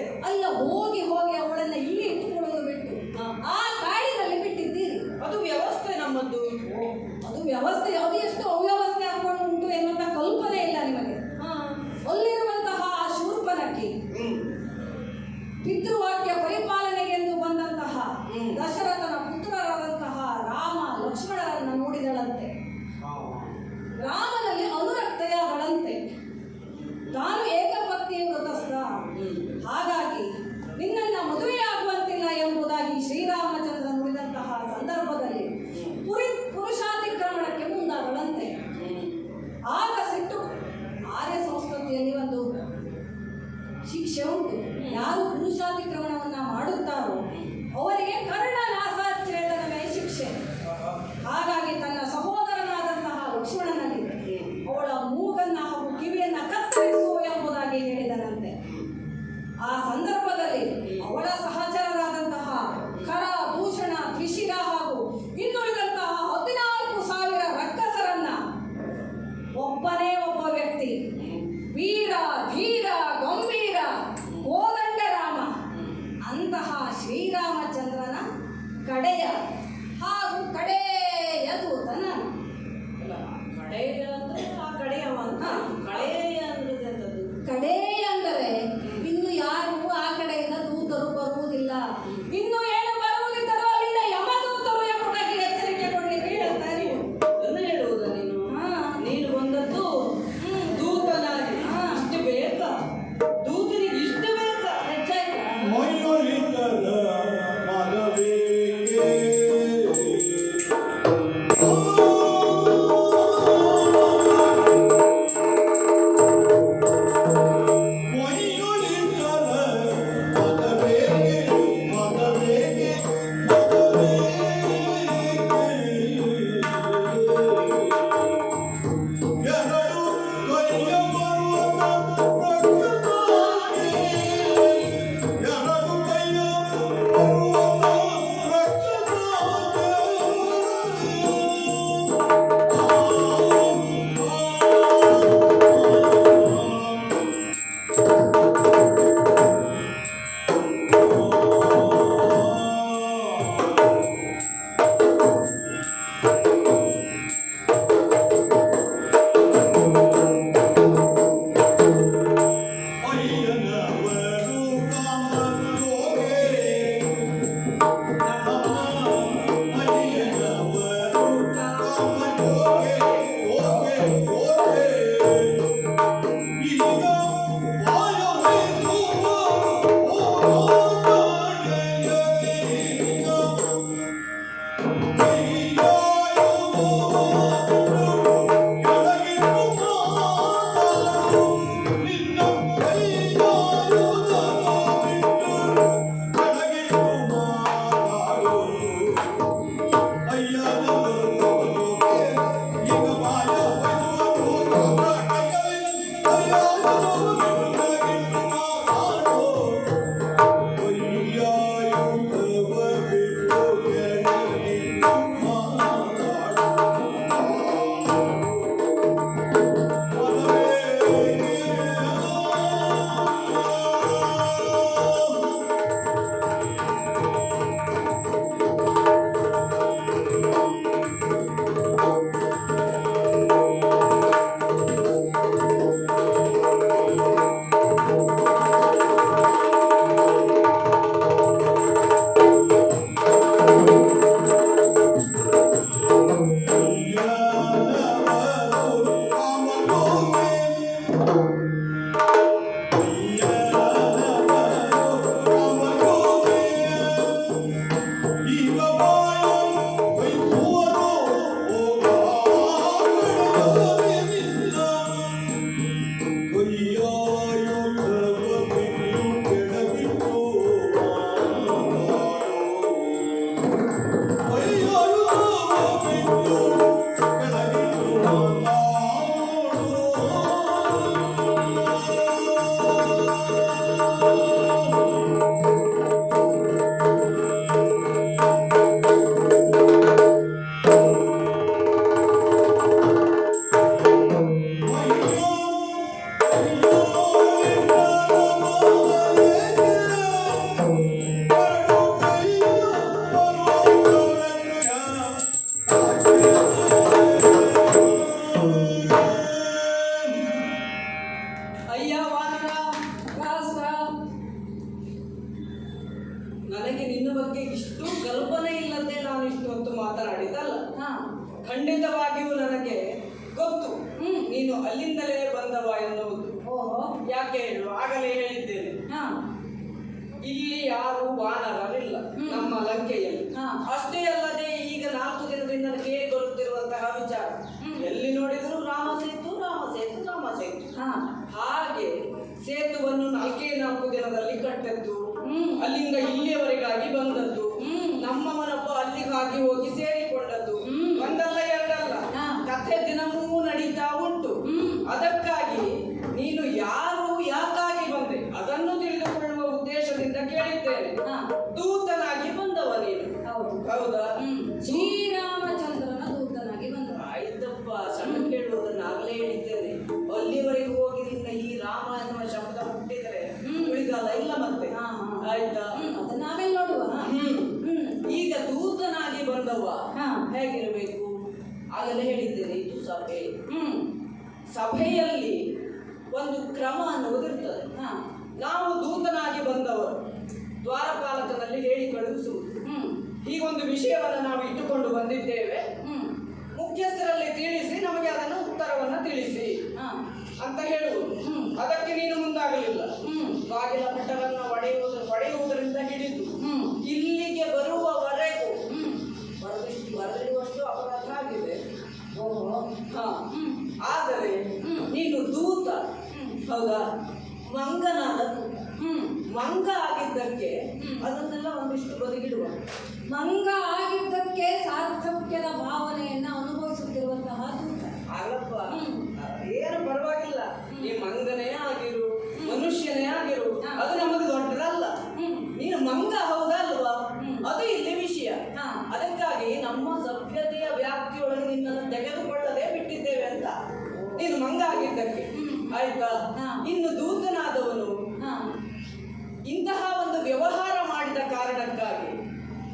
ಶಿಕ್ಷೆ ಉಂಟು. ಯಾರು ಪುರುಷಾತಿಕ್ರಮಣವನ್ನ ಮಾಡುತ್ತಾರೋ ಅವರಿಗೆ ಕರ್ಣನಾಸಾಚ್ಛೇದನವೇ ಶಿಕ್ಷೆ. ಹಾಗಾಗಿ ತನ್ನ ಸಹೋದರನಾದಂತಹ ಲಕ್ಷ್ಮಣನಿಗೆ ಅವಳ ಮೂಗನ್ನ ಹಾಗೂ ಕಿವಿಯನ್ನ ಕತ್ತರಿಸು ಎಂಬುದಾಗಿ ಹೇಳಿದನಂತೆ. ಆ ಸಂದರ್ಭದಲ್ಲಿ ಅವಳ ಸಹಚರರಾದಂತಹ ಖರ, ಭೂಷಣ, ತ್ರಿಶಿರ ಹಾಗೂ ಇನ್ನುಳಿದಂತಹ 14,000 ರಕ್ಕಸರನ್ನ ಒಬ್ಬನೇ ಒಬ್ಬ ವ್ಯಕ್ತಿ, ವೀರ ಧೀರ ಗಂಭೀರ ಕೋದಂಡರಾಮ ಅಂತಹ ಶ್ರೀರಾಮಚಂದ್ರನ ಕಡೆಯ ಹಾಗೂ ಕಡೆಯ ದೂತನ. ಅಲ್ಲ, ಕಡೆಯ ಅಂದ್ರೆ ಆ ಕಡೆಯವ ಅಂತ. ಕಡೆಯ ಅಂದ್ರೆ ಎಂತದ್ದು? ಕಡೆಯ ಅಂದರೆ ಇನ್ನು ಯಾರು ಆ ಕಡೆಯಿಂದ ದೂತರು ಬರುವುದಿಲ್ಲ. ಇನ್ನು ಏನು ಬರುವುದಿದ್ದರೂ ಅಲ್ಲಿಂದ ಯಮದೂತರು ಎಂಬುದಾಗಿ ಎಚ್ಚರಿಕೆ ಕೊಡ್ಲಿಕ್ಕೆ ಹೇಳ್ತಾರೆ. ಅದನ್ನ ಹೇಳುವುದ ನೀನು? ನೀನು ಬಂದದ್ದು ದೂತನಾಗಿ. ಇಷ್ಟು ಬೇಕಾ? ದೂತನಿಗೆ ಇಷ್ಟು ಬೇಕಾ? ಹೆಚ್ಚಾಯ್ತಾ? ನನಗೆ ನಿನ್ನ ಬಗ್ಗೆ ಇಷ್ಟು ಕಲ್ಪನೆ ಇಲ್ಲದೆ ನಾನು ಇಷ್ಟು ಹೊತ್ತು ಮಾತನಾಡಿದ್ದಲ್ಲ. ಖಂಡಿತವಾಗಿಯೂ ನನಗೆ ಗೊತ್ತು ನೀನು ಅಲ್ಲಿಂದಲೇ ಬಂದವ ಎನ್ನುವುದು. ಯಾಕೆ ಹೇಳು, ಆಗಲೇ ಹೇಳಿದ್ದೇನೆ. ಇಲ್ಲಿ ಯಾರು ವಾನರರಿಲ್ಲ ನಮ್ಮ ಲಂಕೆಯಲ್ಲಿ. ಅಷ್ಟೇ ಅಲ್ಲದೆ ಈಗ 4 ದಿನದಿಂದ ಕೇಳಿ ಬರುತ್ತಿರುವಂತಹ ವಿಚಾರ, ಎಲ್ಲಿ ನೋಡಿದ್ರು ರಾಮ ಸೇತು ರಾಮ ಸೇತು ರಾಮ ಸೇತು. ಹಾಗೆ ಸೇತುವನ್ನು 4 ದಿನ ದಿನದಲ್ಲಿ ಕಟ್ಟದ್ದು, ಹ್ಮ್. ಅಲ್ಲಿಂದ ಇಲ್ಲಿಯವರೆಗಾಗಿ ಬಂದದ್ದು, ಹ್ಮ್. ನಮ್ಮವನೊಬ್ಬ ಅಲ್ಲಿಗಾಗಿ ಹೋಗಿ ಸೇರಿಕೊಂಡದ್ದು, ಹ್ಮ್. ಒಂದಲ್ಲ ಎರಡಲ್ಲ, ಹಾ. ಕಥೆ ದಿನವೂ ನಡೀತಾ ಉಂಟು. ಹ್ಮ್. ಅದಕ್ಕಾಗಿ ನೀನು ಯಾರು ಯಾಕಾಗಿ ಬಂದೆ ಅದನ್ನು ತಿಳಿದುಕೊಳ್ಳುವ ಉದ್ದೇಶದಿಂದ ಕೇಳಿದ್ದೇನೆ. ಹಾ. ದೂತನಾಗಿ ಬಂದವ ನೀನು, ಹೌದು. ಹೌದಾ? ಹ್ಮ್. ಶ್ರೀರಾಮಚಂದ್ರನ ದೂತನಾಗಿ ಬಂದರು. ಆಯ್ತಪ್ಪ, ಸಣ್ಣ ಕೇಳುವುದನ್ನು ಆಗಲೇ ಹೇಳಿದ್ದೇನೆ. ಅಲ್ಲಿವರೆಗೂ ಹೋಗಿ ನಿನ್ನ ಈ ರಾಮ ಎನ್ನುವ ಶಬ್ದ ಹುಟ್ಟಿದರೆ ಉಳಿಗಾಲ ಇಲ್ಲ ಮತ್ತೆ. ಹಾ, ಹಾ. ಆಯ್ತಾ? ಅದನ್ನ ಆಮೇಲೆ ನೋಡುವ. ಹ್ಮ್. ಹ್ಮ್. ಈಗ ದೂತನಾಗಿ ಬಂದವ ಹಾ. ಹೇಗಿರಬೇಕು ಆಗಲೇ ಹೇಳಿದ್ದೇನೆ. ಇದು ಸಭೆ. ಹ್ಮ್. ಸಭೆಯಲ್ಲಿ ಒಂದು ಕ್ರಮ ಅನ್ನುವುದಿರ್ತದೆ. ಹಾ. ನಾವು ದೂತನಾಗಿ ಬಂದವರು ದ್ವಾರಪಾಲಕನಲ್ಲಿ ಹೇಳಿ ಕಳುಹಿಸುವುದು. ಹ್ಮ್. ಹೀಗೊಂದು ವಿಷಯವನ್ನು ನಾವು ಇಟ್ಟುಕೊಂಡು ಬಂದಿದ್ದೇವೆ, ಹ್ಮ್. ಮುಖ್ಯಸ್ಥರಲ್ಲಿ ತಿಳಿಸಿ ನಮಗೆ ಅದನ್ನು ಉತ್ತರವನ್ನು ತಿಳಿಸಿ ಹಾ. ಅಂತ ಹೇಳುವುದು. ಹ್ಮ್. ಅದಕ್ಕೆ ನೀನು ಮುಂದಾಗಲಿಲ್ಲ. ಹ್ಮ್. ಬಾಗಿಲ ಪಟವನ್ನು ಹೊಡೆಯುವುದರಿಂದ ಹಿಡಿದು ಹ್ಮ್. ಇಲ್ಲಿಗೆ ಬರುವವರೆಗೂ ಹ್ಮ್. ಬರೆದಿರುವಷ್ಟು ಅಪರಾಧ ಆಗಿದೆ. ಓಹೋ. ಹಾ. ಹ್ಮ್. ಆದರೆ ಹ್ಮ್. ನೀನು ದೂತ, ಹ್ಮ್. ಹೌದಾ? ಮಂಗನಾದ ದೂತ. ಹ್ಮ್. ಮಂಗ ಆಗಿದ್ದಕ್ಕೆ ಹ್ಮ್. ಅದನ್ನೆಲ್ಲ ಒಂದಿಷ್ಟು ಬದಿಗಿಡುವ. ಮಂಗ ಆಗಿದ್ದಕ್ಕೆ ಸಾರ್ಥಕ್ಯದ ಭಾವನೆಯನ್ನ ಅನುಭವಿಸುತ್ತಿರುವಂತಹ ದೂತ. ಅಲ್ಲಪ್ಪ, ಹ್ಮ್. ಏನು ಪರವಾಗಿಲ್ಲ, ಈ ಮಂಗನೇ ಆಗಿರು, ಮನುಷ್ಯನೇ ಆಗಿರು, ಹಾ. ಅದು ನಮಗೆ ದೊಡ್ಡದಲ್ಲ. ಹ್ಮ್. ನೀನು ಮಂಗ ಹೌದಾ ಅಲ್ವಾ? ಹ್ಮ್. ಅದು ಇಲ್ಲಿ ವಿಷಯ. ಹಾ. ಅದಕ್ಕಾಗಿ ನಮ್ಮ ಸಭ್ಯತೆಯ ವ್ಯಾಪ್ತಿಯೊಳಗೆ ನಿನ್ನನ್ನು ತೆಗೆದುಕೊಳ್ಳದೆ ಬಿಟ್ಟಿದ್ದೇವೆ ಅಂತ, ನೀನು ಮಂಗ ಆಗಿದ್ದಕ್ಕೆ. ಹ್ಮ್. ಆಯ್ತಾ? ಹಾ. ಇನ್ನು ದೂತನಾದವನು ಹಾ. ಇಂತಹ ಒಂದು ವ್ಯವಹಾರ ಮಾಡಿದ ಕಾರಣಕ್ಕಾಗಿ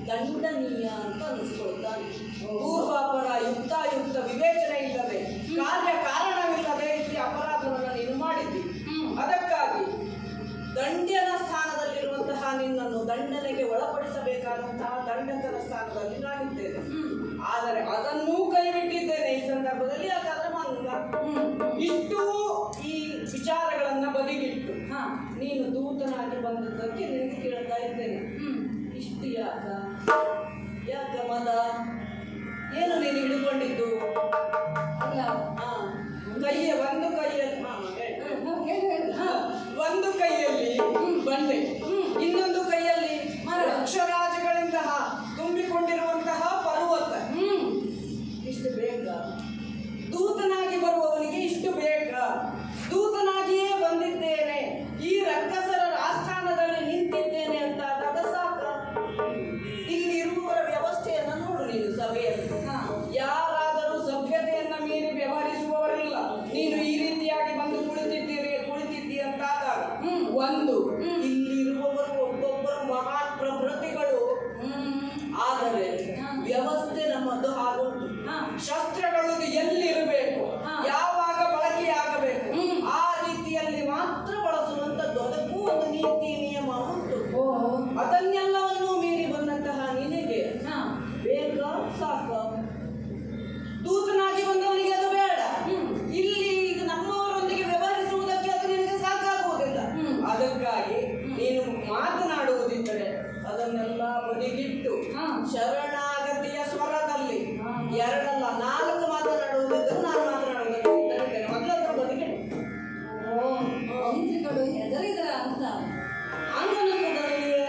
ದಂಡನೀಯ ಅಂತ ಅನಿಸ್ಕೊಳ್ತಾನೆ. ಪೂರ್ವಾಪರ ಯುಕ್ತಾಯುಕ್ತ ವಿವೇಚನೆ ಇಲ್ಲದೆ, ಕಾರ್ಯ ಕಾರಣವಿಲ್ಲದೆ ಇಲ್ಲಿ ಅಪರಾಧವನ್ನು ನೀನು ಮಾಡಿದ್ದಿ. ಹ್ಮ್. ಅದಕ್ಕಾಗಿ ದಂಡ್ಯನ ಸ್ಥಾನದಲ್ಲಿರುವಂತಹ ನಿನ್ನನ್ನು ದಂಡನೆಗೆ ಒಳಪಡಿಸಬೇಕಾದಂತಹ ದಂಡಕನ ಸ್ಥಾನದಲ್ಲಿ ನಾನಿದ್ದೇನೆ. ಹ್ಮ್. ಆದರೆ ಅದನ್ನೂ ಕೈಬಿಟ್ಟಿದ್ದೇನೆ ಈ ಸಂದರ್ಭದಲ್ಲಿ. ಯಾಕಂದ್ರೆ ಮಂಗ. ಹ್ಮ್. ಇಷ್ಟೂ ಈ ವಿಚಾರಗಳನ್ನ ಬದಿಗಿಟ್ಟು ಹಾ. ನೀನು ದೂತನಾಗಿ ಬಂದದ್ದಕ್ಕೆ ನಿನಗೆ ಕೇಳ್ತಾ ಇದ್ದೇನೆ, ಹ್ಮ್. ಇಷ್ಟು ಯಾಕ ಮದ? ಏನು ನೀನು ಹಿಡ್ಕೊಂಡಿದ್ದು? ಅಲ್ಲ. ಹಾ. ಒಂದು ಕೈಯಲ್ಲಿ ಹಾ. ಒಂದು ಕೈಯಲ್ಲಿ ಬಂಡೆ, ಇನ್ನೊಂದು ಕೈಯಲ್ಲಿ ಅಕ್ಷರಾಜಗಳಿಂದ ತುಂಬಿಕೊಂಡಿರುವಂತಹ ಪರ್ವತ. ಹ್ಮ್. ಇಷ್ಟು ಬೇಕಾ? ದೂತನಾಗಿ ಬರುವವನಿಗೆ ಇಷ್ಟು ಬೇಕಾ? ದೂತನಾಗಿಯೇ ಬಂದಿದ್ದೇನೆ, ಈ ರಕ್ಕಸರ ಆಸ್ಥಾನದಲ್ಲಿ ನಿಂತಿದ್ದೇನೆ ಅಂತ ಆದಾಗ ಸಾಕ? ಇಲ್ಲಿ ಇರುವವರ ವ್ಯವಸ್ಥೆಯನ್ನು ನೋಡು ನೀನು ಸಭೆಯಲ್ಲಿ. ಹಾ. ಯಾರಾದರೂ ಸಭ್ಯತೆಯನ್ನ ಮೀರಿ ವ್ಯವಹರಿಸುವವರಿಲ್ಲ. ನೀನು ಈ ರೀತಿಯಾಗಿ ಬಂದು ಕುಳಿತಿದ್ದಿ ಅಂತಾದಾಗ ಒಂದು, ಇಲ್ಲಿರುವವರು ಒಬ್ಬೊಬ್ಬರು ಮಹಾನ್ ಪ್ರಭೃತಿಗಳು. ಆದರೆ ವ್ಯವಸ್ಥೆ ನಮ್ಮದು ಹಾಗುಂಟು. ಶಸ್ತ್ರಗಳು ಎಲ್ಲಿರಬೇಕು, ಯಾವಾಗ ಬಳಕೆಯಾಗಬೇಕು, ಆ ರೀತಿಯಲ್ಲಿ ಮಾತ್ರ ಬಳಸುವಂಥದ್ದು. ಅದಕ್ಕೂ ಒಂದು ನೀತಿ ನಿಯಮ ಉಂಟು. ಅದನ್ನೆಲ್ಲವನ್ನೂ ಮೀರಿ ಬಂದಂತಹ ನಿನಗೆ ಬೇಕಾ? ಸಾಕ? ದೂತನಾಗಿ ಬಂದವನಿಗೆ ಅದು ಬೇಡ. ಇಲ್ಲಿ ಈಗ ನಮ್ಮವರೊಂದಿಗೆ ವ್ಯವಹರಿಸುವುದಕ್ಕೆ ಅದು ನಿನಗೆ ಸಾಕಾಗುವುದಿಲ್ಲ. ಅದಕ್ಕಾಗಿ ನೀನು ಮಾತನಾಡುವುದಿದ್ದರೆ ಅದನ್ನೆಲ್ಲ ಬದಿಗಿಟ್ಟು ಶರಣಾಗತಿಯ ಸ್ವರದಲ್ಲಿ 2 ಅಲ್ಲ 4 ಮಾತನಾಡುವುದಿದ್ದರೂ ನಾನು ಮಾತನಾಡುವುದಕ್ಕೆ ಸಿದ್ಧರಿದ್ದೇನೆ. ಮೊದಲಾದ್ರೂ ಬದಿಗಿಟ್ಟು. ಮಂತ್ರಿಗಳು ಹೆದರಿದ್ರ ಅಂತ ಹಂಗನಿಸ್ತದ ನಿನಗೆ?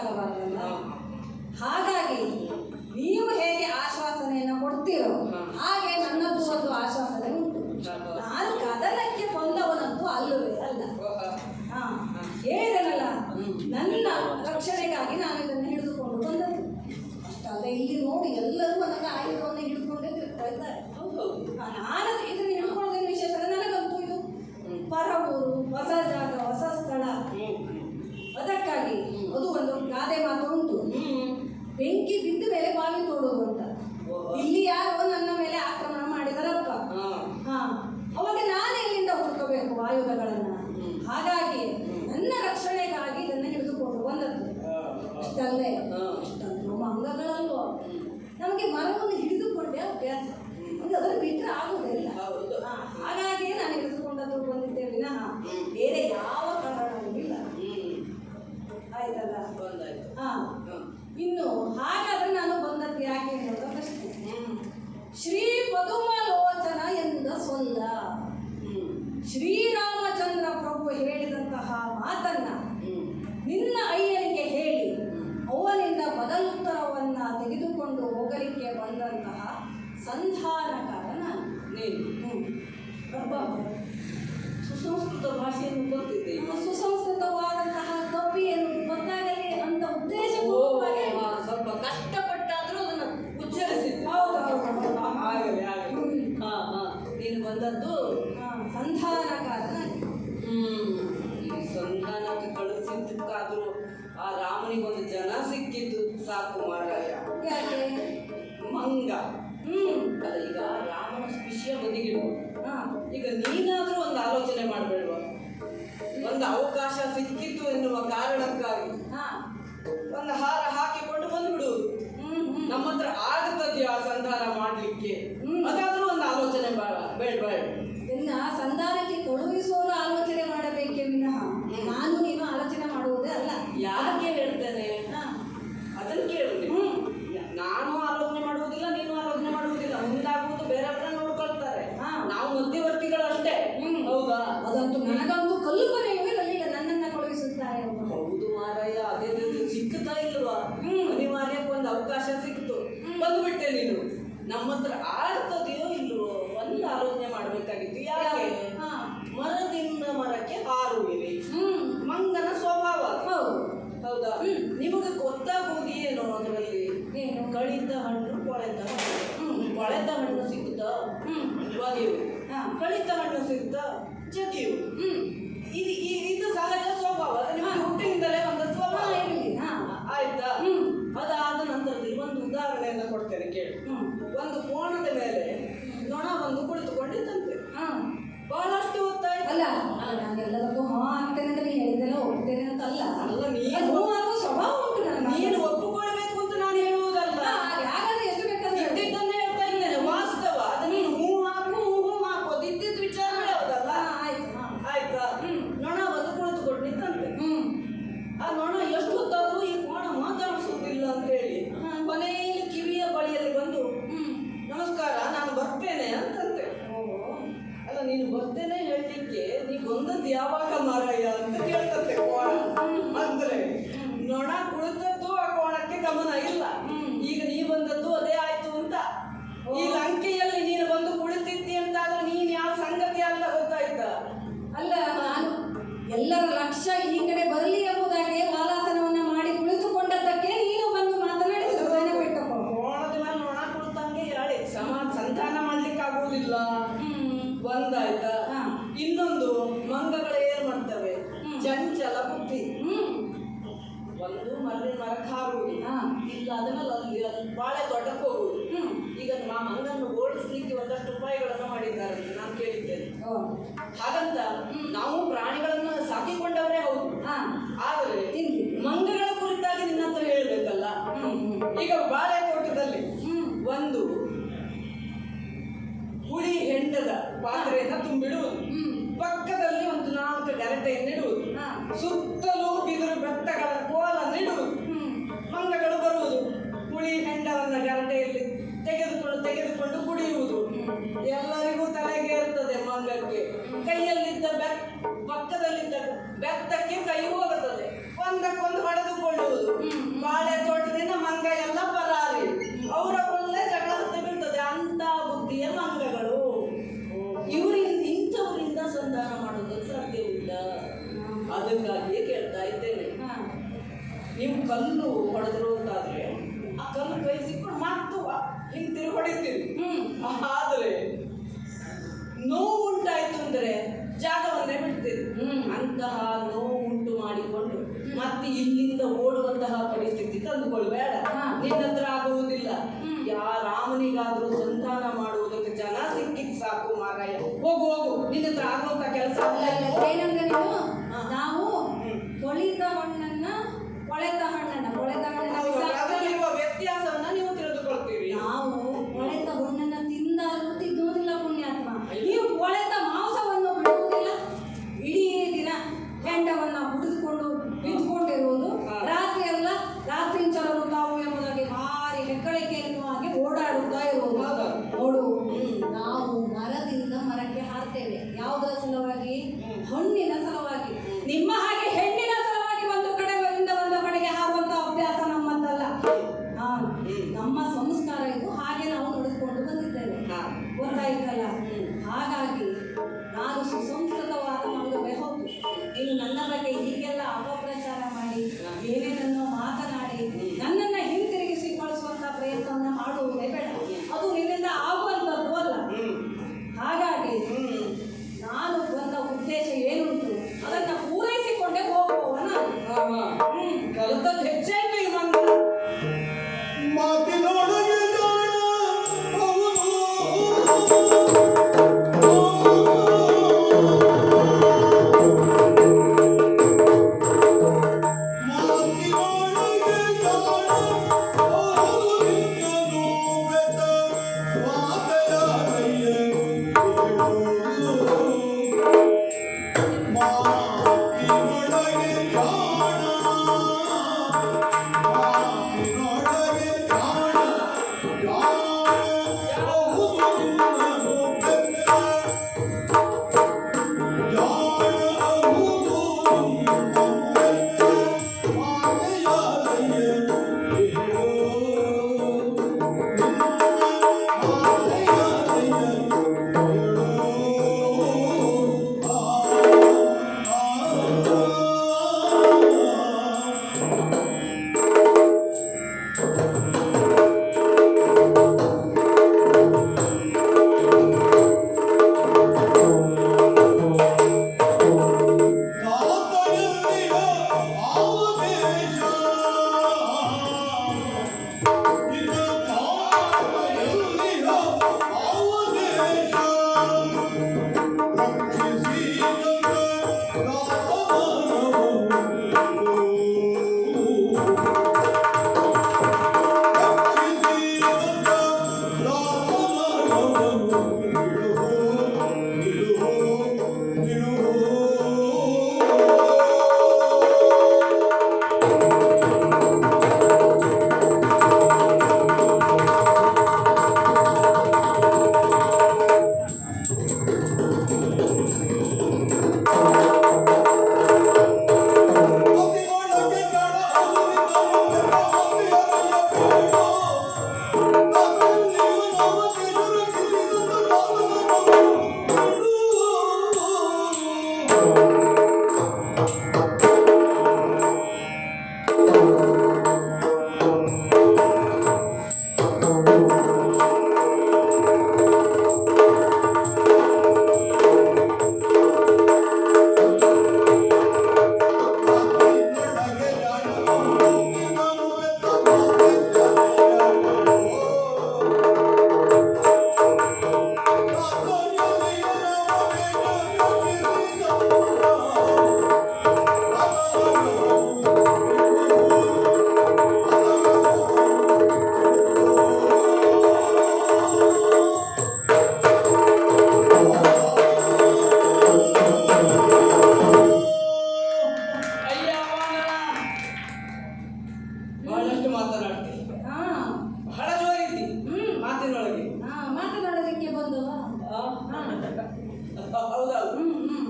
ಆಗಬಾರದಲ್ಲ. ಹಾಗಾಗಿ ನೀವು ಹೇಗೆ ಆಶ್ವಾಸನೆಯನ್ನು ಕೊಡ್ತೀರೋ ಹಾಗೆ ನನ್ನದು ಒಂದು ಆಶ್ವಾಸನೆ ಉಂಟು. ನಾನು ಕದನಕ್ಕೆ ಬಂದವನಂತೂ ಅಲ್ಲವೇ ಅಲ್ಲ. ಹೇಳಿದನಲ್ಲ, ನನ್ನ ರಕ್ಷಣೆಗಾಗಿ ನಾನು ಇದನ್ನು ಹಿಡಿದುಕೊಂಡು ಬಂದದ್ದು. ಅಷ್ಟಲ್ಲದೆ ಇಲ್ಲಿ ನೋಡಿ ಎಲ್ಲರೂ ನನ್ನ ಆಯುಧವನ್ನು ಹಿಡಿದುಕೊಂಡೇ ತಿರುಗ್ತಾ ಇದ್ದಾರೆ. ನಾನು ಇದನ್ನು ಹಿಡ್ಕೊಳ್ಳೋದೇನು ವಿಶೇಷ ಅಲ್ಲ, ನನಗಂತೂ ಇದು ಪರ ಊರು, ಹೊಸ ಜಾಗ, ಹೊಸ ಸ್ಥಳ. ಅದಕ್ಕಾಗಿ ಅದು ಒಂದು ಗಾದೆ ಮಾತು ಉಂಟು, ಬೆಂಕಿ ಬಿದ್ದ ಮೇಲೆ ಬಾವಿ ತೋಡುವುದು ಅಂತ. ಇಲ್ಲಿ ಯಾರೋ ನನ್ನ ಮೇಲೆ ಆಕ್ರಮಣ ಮಾಡಿದರಪ್ಪ, ಅವಾಗ ನಾನು ಎಲ್ಲಿಂದ ಹುಡುಕಬೇಕು ಆಯುಧಗಳನ್ನ? ಹಾಗಾಗಿ ನನ್ನ ರಕ್ಷಣೆಗಾಗಿ ಇದನ್ನು ಹಿಡಿದುಕೊಂಡು ಬಂದದ್ದು. ಅಷ್ಟಲ್ಲೇ ನಮ್ಮ ಅಂಗಗಳಲ್ಲೂ ನಮಗೆ ಮರವನ್ನು ಹಿಡಿದುಕೊಂಡೇ ಅಭ್ಯಾಸ, ಅಂದ್ರೆ ಅದನ್ನು ಬಿಟ್ಟರೆ ಆಗುವುದಿಲ್ಲ. ಹಾಗಾಗಿ ನಾನು ಹಿಡಿದುಕೊಂಡದ್ದು ಬಂದಿದ್ದೆ ವಿನಃ ಬೇರೆ ಯಾವ ಕಾರಣವೂ ಇಲ್ಲ. ಆಯ್ತಲ್ಲ? ಇನ್ನು ಹಾಗಾದ್ರೆ ನಾನು ಬಂದದ್ದು ಯಾಕೆ ಅನ್ನೋದು ಪ್ರಶ್ನೆ. ಶ್ರೀ ಪದುಮಲೋಚನ ಎಂದ ಸೊಲ್ಲ ಶ್ರೀರಾಮಚಂದ್ರ ಪ್ರಭು ಹೇಳಿದಂತಹ ಮಾತನ್ನ ನಿನ್ನ ಅಯ್ಯನಿಗೆ ಹೇಳಿ ಅವನಿಂದ ಬದಲುತ್ತರವನ್ನ ತೆಗೆದುಕೊಂಡು ಹೋಗಲಿಕ್ಕೆ ಬಂದಂತಹ ಸಂಧಾನಕಾರ ನಾನು. ಸುಸಂಸ್ಕೃತ ಭಾಷೆಯನ್ನು ಕಲಿತಿದ್ದೆ. ಸುಸಂಸ್ಕೃತವಾದಂತಹ ಕವಿ ಎನ್ನುವುದು ಗೊತ್ತಾಗಲಿ ಅಂತ ಉದ್ದೇಶ ಸ್ವಲ್ಪ ಕಷ್ಟಪಟ್ಟಾದ್ರೂ ಅದನ್ನು ಉಚ್ಚರಿಸಿದ್ದೆ. ನೀನು ಬಂದದ್ದು ಸಂಧಾನಕಾರ. ಈ ಸಂಧಾನಕ್ಕೆ ಕಳಿಸಿದ್ದಕ್ಕಾದ್ರೂ ಆ ರಾಮನಿಗೊಂದು ಜನ ಸಿಕ್ಕಿದ್ದು ಸಾಕು ಮಾರಾಯ. ಯಾಕೆ? ಮಂಗ. ಅಲ್ಲ, ಈಗ ರಾಮನ ವಿಷಯ ಬದಿಗಿಡುವ, ಈಗ ನೀನಾದ್ರೂ ಒಂದು ಆಲೋಚನೆ ಮಾಡಬೇಡುವ? ಒಂದು ಅವಕಾಶ ಸಿಕ್ಕಿತ್ತು ಎನ್ನುವ ಕಾರಣಕ್ಕಾಗಿ ಒಂದು ಹಾರ ಹಾಕಿಕೊಂಡು ಬಂದ್ಬಿಡುವುದು. ನಮ್ಮ ಹತ್ರ ಆಗುತ್ತದೆ ಆ ಸಂಧಾನ ಮಾಡ್ಲಿಕ್ಕೆ, ಅದಾದ್ರೂ ಒಂದು ಆಲೋಚನೆ ಬೇಡ. ಇನ್ನ ಸಂಧಾನಕ್ಕೆ ಕಳುಹಿಸುವವರು ಆಲೋಚನೆ ಮಾಡಬೇಕೇ ವಿನಃ ನಾನು ನೀನು ಆಲೋಚನೆ ಮಾಡುವುದೇ ಅಲ್ಲ. ಯಾಕೆ ಹೇಳ್ತೇನೆ ಅದನ್ನು ಕೇಳು. ನಾನು ಆಲೋಚನೆ ಮಾಡುವುದಿಲ್ಲ, ನೀನು ಆಲೋಚನೆ ಮಾಡುವುದಿಲ್ಲ. ಮುಂದಾಗುವುದು ಬೇರೆಯವರ ನೋಡ್ಕೊಳ್ತಾರೆ, ನಾವು ಮಧ್ಯವರ್ತಿಗಳು ಅಷ್ಟೇ. ಹೌದಾ? ಅದಂತೂ ನನಗಂತೂ ಕಲ್ಪನೆಯೂ ಇರಲಿಲ್ಲ ನನ್ನನ್ನ ಕಳುಹಿಸುತ್ತಾರೆ. ಹೌದು ಮಾರಾಯ, ಅದೇ ಸಿಕ್ಕುತ್ತಾ ಇಲ್ವಾ? ಅನಿವಾರ್ಯಕ್ಕೆ ಒಂದು ಅವಕಾಶ ಸಿಕ್ತು, ಬಂದ್ಬಿಟ್ಟೆ ನೀನು. ನಮ್ಮ ಹತ್ರ ಆಡ್ತದೆಯೋ ಇಲ್ವೋ ಒಂದು ಆಲೋಚನೆ ಮಾಡ್ಬೇಕಾಗಿತ್ತು. ಯಾಕೆ? ಮರದಿಂದ ಮರಕ್ಕೆ ಹಾರುವಿರಿ, ಮಂಗನ ಸ್ವಭಾವ. ಹೌದಾ? ನಿಮಗೆ ಗೊತ್ತಾಗುವುದು ಏನು ಅದರಲ್ಲಿ? ಕಳಿತ ಹಣ್ಣು, ಕೊಳೆತ ಹಣ್ಣು. ಕೊಳೆತ ಹಣ್ಣು ಸಿಗುತ್ತಾ? ಒಗೆಯುವುದು. ಕಳಿತ ಹಣ್ಣು ಸಿಗುತ್ತಾ? ಜಗಿಯುವುದು. ಇದು ಸಹಜ ಸ್ವಭಾವ, ನಿಮಗೆ ಹುಟ್ಟಿನಿಂದಲೇ ಒಂದು ಸ್ವಭಾವ. ಆಯ್ತಾ? ಅದಾದ ನಂತರದಲ್ಲಿ ಒಂದು ಉದಾಹರಣೆಯನ್ನು ಕೊಡ್ತೇನೆ ಕೇಳಿ. ಒಂದು ಕೋಣದ ಮೇಲೆ ನೊಣ ಬಂದು ಕುಳಿತುಕೊಂಡಿದ್ದಂತೆ. ಬಹಳಷ್ಟು ಹೊತ್ತಾಯ್ತು. ಅಲ್ಲ, ನಾನೆಲ್ಲದಕ್ಕೂ ಆಗ್ತೇನೆ ಅಂತ ನೀನು ಹೇಳಿದ್ದೆಲ್ಲ ಒಪ್ತೇನೆ ಅಂತ ಅಲ್ಲ. ಸ್ವಭಾವ ಉಂಟು ನನ್ನ. ನೀನು ಒಪ್ಪಿಕೊಳ್ಬೇಕು ಅಂತ ನಾನು ಹೇಳುವುದಲ್ಲ. ಯಾಕಂದ್ರೆ ಎಷ್ಟು ಬೇಕಾದ್ರೆ ಇದ್ದಿದ್ದನ್ನೇ ಹೇಳ್ತಾ ಇದ್ದೇನೆ, ವಾಸ್ತವ. ಅದು ನೀನು ಹೂ ಹಾಕೋದು ಇದ್ದಿದ್ದು ವಿಚಾರ ಹೇಳೋದಲ್ಲ. ಆಯ್ತಾ? ನೊಣ ಬಂದು ಕುಳಿತುಕೊಂಡು ನಿಂತಂತೆ. ಆ ನೊಣ ಎಷ್ಟು ಹೊತ್ತಾದ್ರೂ ಈ ಕೋಣ ಮಾತಾಡಿಸುವುದಿಲ್ಲ ಅಂತ ಹೇಳಿ ಕೊನೆಯಲ್ಲಿ ಕಿವಿಯ ಬಳಿಯಲ್ಲಿ ಬಂದು ನಮಸ್ಕಾರ, ನಾನು ಬರ್ತೇನೆ ಅಂತಂತೆ. ಅಲ್ಲ, ನೀನು ಬರ್ತೇನೆ ಹೇಳಲಿಕ್ಕೆ ನೀ ಬಂದದ್ದು ಯಾವಾಗ ಮಾರಾಯ ಅಂತ ಕೇಳ್ತಂತೆ ಕೋಣ. ಅಂದ್ರೆ ನೊಣ ಕುಳಿತದ್ದು ಆ ಕೋಣಕ್ಕೆ ಗಮನ ಇಲ್ಲ. ಈಗ ನೀ ಬಂದದ್ದು ಅದೇ ಆಯ್ತು ಅಂತ. ಈ ಲಂಕೆಯಲ್ಲಿ ನೀನು ಬಂದು ಕುಳಿತಿದ್ದಿ ಅಂತಾದ್ರೆ ನೀನ್ ಯಾವ ಸಂಗತಿ ಅಲ್ಲ, ಗೊತ್ತಾಯ್ತಾ? ಅಲ್ಲ, ನಾನು ಎಲ್ಲರ ಲಕ್ಷ್ಯ ಈ ಕಡೆ ಬರಲಿ ಎಂಬುದಾಗಿ ವಾಲಾಸನವನ್ನ ಮಾಡಿ ಕುಳಿತುಕೊಂಡದ್ದಕ್ಕೆ ನೀನು ಬಂದು ಮಾತನಾಡಿಸಿದ ಬಿಟ್ಟಪ್ಪ. ಕೋಣದ ಮೇಲೆ ನೊಣ ಕುಳಿತಂಗೆ ಹೇಳಿ ಸಂಧಾನ ಮಾಡ್ಲಿಕ್ಕೆ ಆಗುವುದಿಲ್ಲ. ಒಂದಾಯ್ತಾ? ಇನ್ನೊಂದು, ಮಂಗಗಳು ಏನ್ ಮಾಡ್ತವೆ? ಚಂಚಲ ಬುದ್ಧಿ. ಒಂದು ಮರಳಿನ ಮರಕ್ಕೆ ಹಾರುವುದು, ಇಲ್ಲ ಅದನ್ನೆಲ್ಲ ಅಲ್ಲಿ ಬಾಳೆ ತೋಟಕ್ಕೆ ಹೋಗುವುದು. ಈಗ ಮಂಗನ್ನು ಓಡಿಸ್ಲಿಕ್ಕೆ ಒಂದಷ್ಟು ಉಪಾಯಗಳನ್ನು ಮಾಡಿದ್ದಾರೆ ಅಂತ ನಾನು ಕೇಳಿದ್ದೇನೆ. ಹಾಗಂತ ನಾವು ಪ್ರಾಣಿಗಳನ್ನು ಸಾಕಿಕೊಂಡವರೇ ಹೌದು, ಆದರೆ ಮಂಗಗಳ ಕುರಿತಾಗಿ ನಿನ್ನ ಹತ್ರ ಹೇಳ್ಬೇಕಲ್ಲ. ಈಗ ಬಾಳೆ ತೋಟದಲ್ಲಿ ಒಂದು ಹುಳಿ ಹೆಂಡದ ಪಾತ್ರೆಯನ್ನ ತುಂಬಿಡುವುದು, ಪಕ್ಕದಲ್ಲಿ ಒಂದು 4 ಗರಟೆಯನ್ನಿಡುವುದು, ಸುತ್ತಲೂ ಬಿದಿರು ಬೆತ್ತಗಳ ಕೋಲನ್ನಿಡುವುದು. ಮಂಗಗಳು ಬರುವುದು, ಹುಳಿ ಹೆಂಡವನ್ನ ಗರಟೆಯಲ್ಲಿ ತೆಗೆದುಕೊಂಡು ಕುಡಿಯುವುದು. ಎಲ್ಲರಿಗೂ ತಲೆಗೆ ಇರ್ತದೆ ಮಂಗಕ್ಕೆ. ಕೈಯಲ್ಲಿದ್ದ ಪಕ್ಕದಲ್ಲಿದ್ದ ಬೆತ್ತಕ್ಕೆ ಕೈ ಹೋಗ ನೀವು ಕಲ್ಲು ಹೊಡೆದ್ರು ಅಂತಾದ್ರೆ ಆ ಕಲ್ಲು ಕೈ ಸಿಕ್ಕೊಂಡು ಮತ್ತು ಹಿಂತಿರು ಹೊಡಿತೀರಿ. ಆದ್ರೆ ನೋವು ಉಂಟಾಯ್ತು ಅಂದ್ರೆ ಜಾಗವನ್ನೇ ಬಿಡ್ತೀರಿ. ಅಂತಹ ನೋವು ಉಂಟು ಮಾಡಿಕೊಂಡು ಮತ್ತೆ ಇಲ್ಲಿಂದ ಓಡುವಂತಹ ಪರಿಸ್ಥಿತಿ ತಂದುಕೊಳ್ಬೇಡ. ನಿನ್ನ ಹತ್ರ ಆಗುವುದಿಲ್ಲ. ರಾಮನಿಗಾದ್ರೂ ಸಂಧಾನ ಮಾಡುವುದಕ್ಕೆ ಜನ ಸಿಕ್ಕಿದ್ ಸಾಕು ಮಾರಾಯ. ಹೋಗು ಹೋಗು, ನಿನ್ನ ಹತ್ರ ಆಗುವಂತ ಕೆಲಸ ಏನಂದ್ರೆ ನೀವು ನಾವು ತೊಳಿದ ಹಣ್ಣನ್ನ ಕೊಳೆತ ಹಣ್ಣನ್ನ ಅದರಲ್ಲಿರುವ ವ್ಯತ್ಯಾಸವನ್ನ ನೀವು ತಿಳಿದುಕೊಳ್ತೀರಿ. ನಾವು ಕೊಳೆತ ಹಣ್ಣನ್ನ ತಿಂದಾದ್ರೂ ತಿನ್ನುವುದಿಲ್ಲ ಪುಣ್ಯಾತ್ಮ. ನೀವು ಕೊಳೆತ ಮಾಂಸವನ್ನು ಬಿಡುವುದಿಲ್ಲ. ಇಡೀ ದಿನ ಹೆಂಡವನ್ನ ಹುಡಿದುಕೊಂಡು ಬಿದ್ದುಕೊಂಡಿರುವುದು, ರಾತ್ರಿ ಎಲ್ಲ ರಾತ್ರಿ ಚಲರು ತಾವು ಎಂಬುದಾಗಿ ಭಾರಿ ಹೆಗ್ಗಳಿಕೆ ಎನ್ನುವ ಹಾಗೆ ಓಡಾಡುತ್ತಾ ಇರುವುದು. ನೋಡು, ನಾವು ಮರದಿಂದ ಮರಕ್ಕೆ ಹಾರ್ತೇವೆ. ಯಾವುದರ ಸಲುವಾಗಿ? ಹಣ್ಣಿನ ಸಲುವಾಗಿ. ನಿಮ್ಮ ಹಾಗೆ ಹೆಣ್ಣಿನ ಸಲುವಾಗಿ ಒಂದು ಕಡೆಯಿಂದ ಒಂದು ಕಡೆಗೆ ಹಾರುವಂತ ಅಭ್ಯಾಸ ನಮ್ಮದಲ್ಲ. ನಮ್ಮ ಸಂಸ್ಕಾರ ಇದು. ಹಾಗೆ ನಾವು ನಡೆದುಕೊಂಡು ಬಂದಿದ್ದೇವೆ, ಗೊತ್ತಾಯ್ತಲ್ಲ. ಹಾಗಾಗಿ ನಾನು ಸುಸಂಸ್ಕೃತವಾದ ಮಗುವೆ. ಹೌದು, ನೀನು ನನ್ನ ಬಗ್ಗೆ ಹೀಗೆಲ್ಲ ಅಪಪ್ರಚಾರ ಮಾಡಿ ಏನೇನನ್ನೋ ಮಾತನಾಡಿ ನನ್ನನ್ನ ಹಿಂತಿರುಗಿಸಿ ಕಳಿಸುವಂತ ಪ್ರಯತ್ನವನ್ನ ಮಾಡುವುದೇ ಬೇಡ. ಅದು ನಿನ್ನಿಂದ ಆಗುವಂಥದ್ದು ಅಲ್ಲ. ಹಾಗಾಗಿ ನಾನು ಬಂದ ಉದ್ದೇಶ ಏನುಂಟು ಅದನ್ನ ಪೂರೈಸಿಕೊಂಡೇ ಹೋಗುವವ ನಾನು. ಕಲಿತದ್ದು ಹೆಚ್ಚಾಯ್ತು ಈ ಮಂಗ. ಮಾತಿನೊಳಗೆ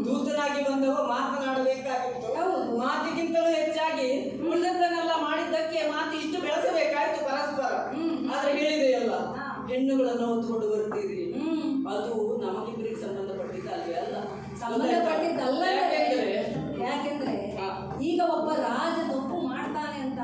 ದೂತನಾಗಿ ಬಂದವ ಮಾತನಾಡಬೇಕಾಗಿತ್ತು. ಮಾತಿಗಿಂತಲೂ ಹೆಚ್ಚಾಗಿ ಉಳಿದದ್ದನ್ನೆಲ್ಲ ಮಾಡಿದ್ದಕ್ಕೆ ಮಾತು ಇಷ್ಟು ಬೆಳೆಸಬೇಕಾಯ್ತು ಪರಸ್ಪರ. ಆದ್ರೆ ಹೇಳಿದೆಯಲ್ಲ, ಹೆಣ್ಣುಗಳನ್ನು ಹೊತ್ಕೊಂಡು ಬರ್ತೀರಿ, ಅದು ನಮಗಿಬ್ಬರಿಗೆ ಸಂಬಂಧಪಟ್ಟಿದ್ದಲ್ವೇ ಅಲ್ಲ. ಸಂಬಂಧಪಟ್ಟಿದ್ದಲ್ಲ. ಯಾಕೆಂದ್ರೆ ಈಗ ಒಬ್ಬ ರಾಜ ತಪ್ಪು ಮಾಡ್ತಾನೆ ಅಂತ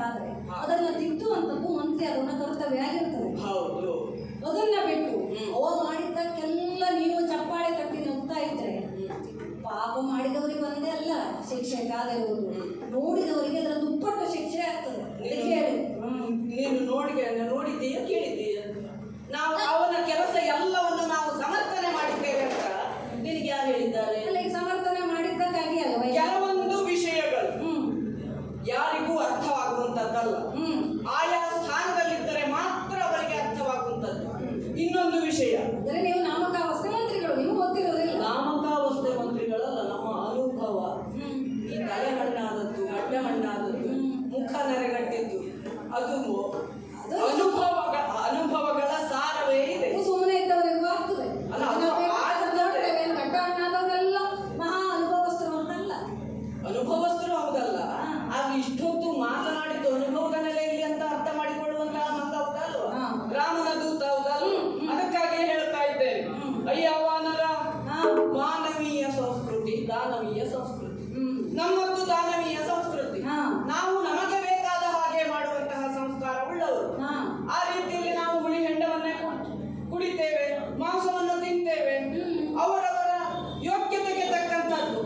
ಯಾರಿಗೂ ಅರ್ಥವಾಗುವಂತದ್ದಲ್ಲ. ಹ್ಮ್ ಆಯಾ ಸ್ಥಾನದಲ್ಲಿದ್ದರೆ ಮಾತ್ರ ಅವರಿಗೆ ಅರ್ಥವಾಗುವಂತದ್ದು. ಇನ್ನೊಂದು ವಿಷಯ, ಅಂದ್ರೆ ನೀವು ನಾಮಕಾವಸ್ಥೆ ಮಂತ್ರಿಗಳು, ನಿಮ್ಗೆ ಗೊತ್ತಿರೋದಿಲ್ಲ. ನಾಮಕಾವಸ್ಥೆ ಮಂತ್ರಿಗಳಲ್ಲ, ನಮ್ಮ ಅನುಭವ. ಹ್ಮ್ ಈ ತಲೆ ಹಣ್ಣಾದದ್ದು, ಅಡ್ಡ ಹಣ್ಣಾದದ್ದು, ಮುಖ ನೆರೆಗಟ್ಟಿದ್ದು, ಅದು ಅನುಭವಗಳ ಸಾರವೇ ಇದೆ. ಸುಮ್ಮನೆ ಇದ್ದವರಿಗೂ ಆಗ್ತದೆ. ಅಲ್ಲ, ಗಡ್ಡ ಹಣ್ಣಾದವರೆಲ್ಲ ಮಹಾ ಅನುಭವಸ್ಥರು ಅಂತಲ್ಲ. ಅನುಭವಸ್ಥರು ಹೌದಲ್ಲ, ಆಗ ಇಷ್ಟೊತ್ತು ಮಾತನಾಡಿದ್ದು ಅನುಭವದ ನೆಲೆಯಲ್ಲಿ ಅಂತ ಅರ್ಥ ಮಾಡಿಕೊಳ್ಳುವಂತಹ ಮಂದ ಹೌದಲ್ವಾ? ರಾಮನ ದೂತ ಹೌದಲ್ವ? ಅದಕ್ಕಾಗಿ ಹೇಳ್ತಾ ಇದ್ದೇನೆ, ಅಯ್ಯ ವಾನರ, ಮಾನವೀಯ ಸಂಸ್ಕೃತಿ ದಾನವೀಯ ಸಂಸ್ಕೃತಿ. ನಮ್ಮದ್ದು ದಾನವೀಯ ಸಂಸ್ಕೃತಿ. ನಾವು ನಮಗೆ ಬೇಕಾದ ಹಾಗೆ ಮಾಡುವಂತಹ ಸಂಸ್ಕಾರ ಉಳ್ಳವರು. ಆ ರೀತಿಯಲ್ಲಿ ನಾವು ಹುಳಿ ಹೆಂಡವನ್ನೇ ಕುಡಿತೇವೆ, ಮಾಂಸವನ್ನು ತಿಂತೇವೆ. ಅವರವರ ಯೋಗ್ಯತೆಗೆ ತಕ್ಕಂಥದ್ದು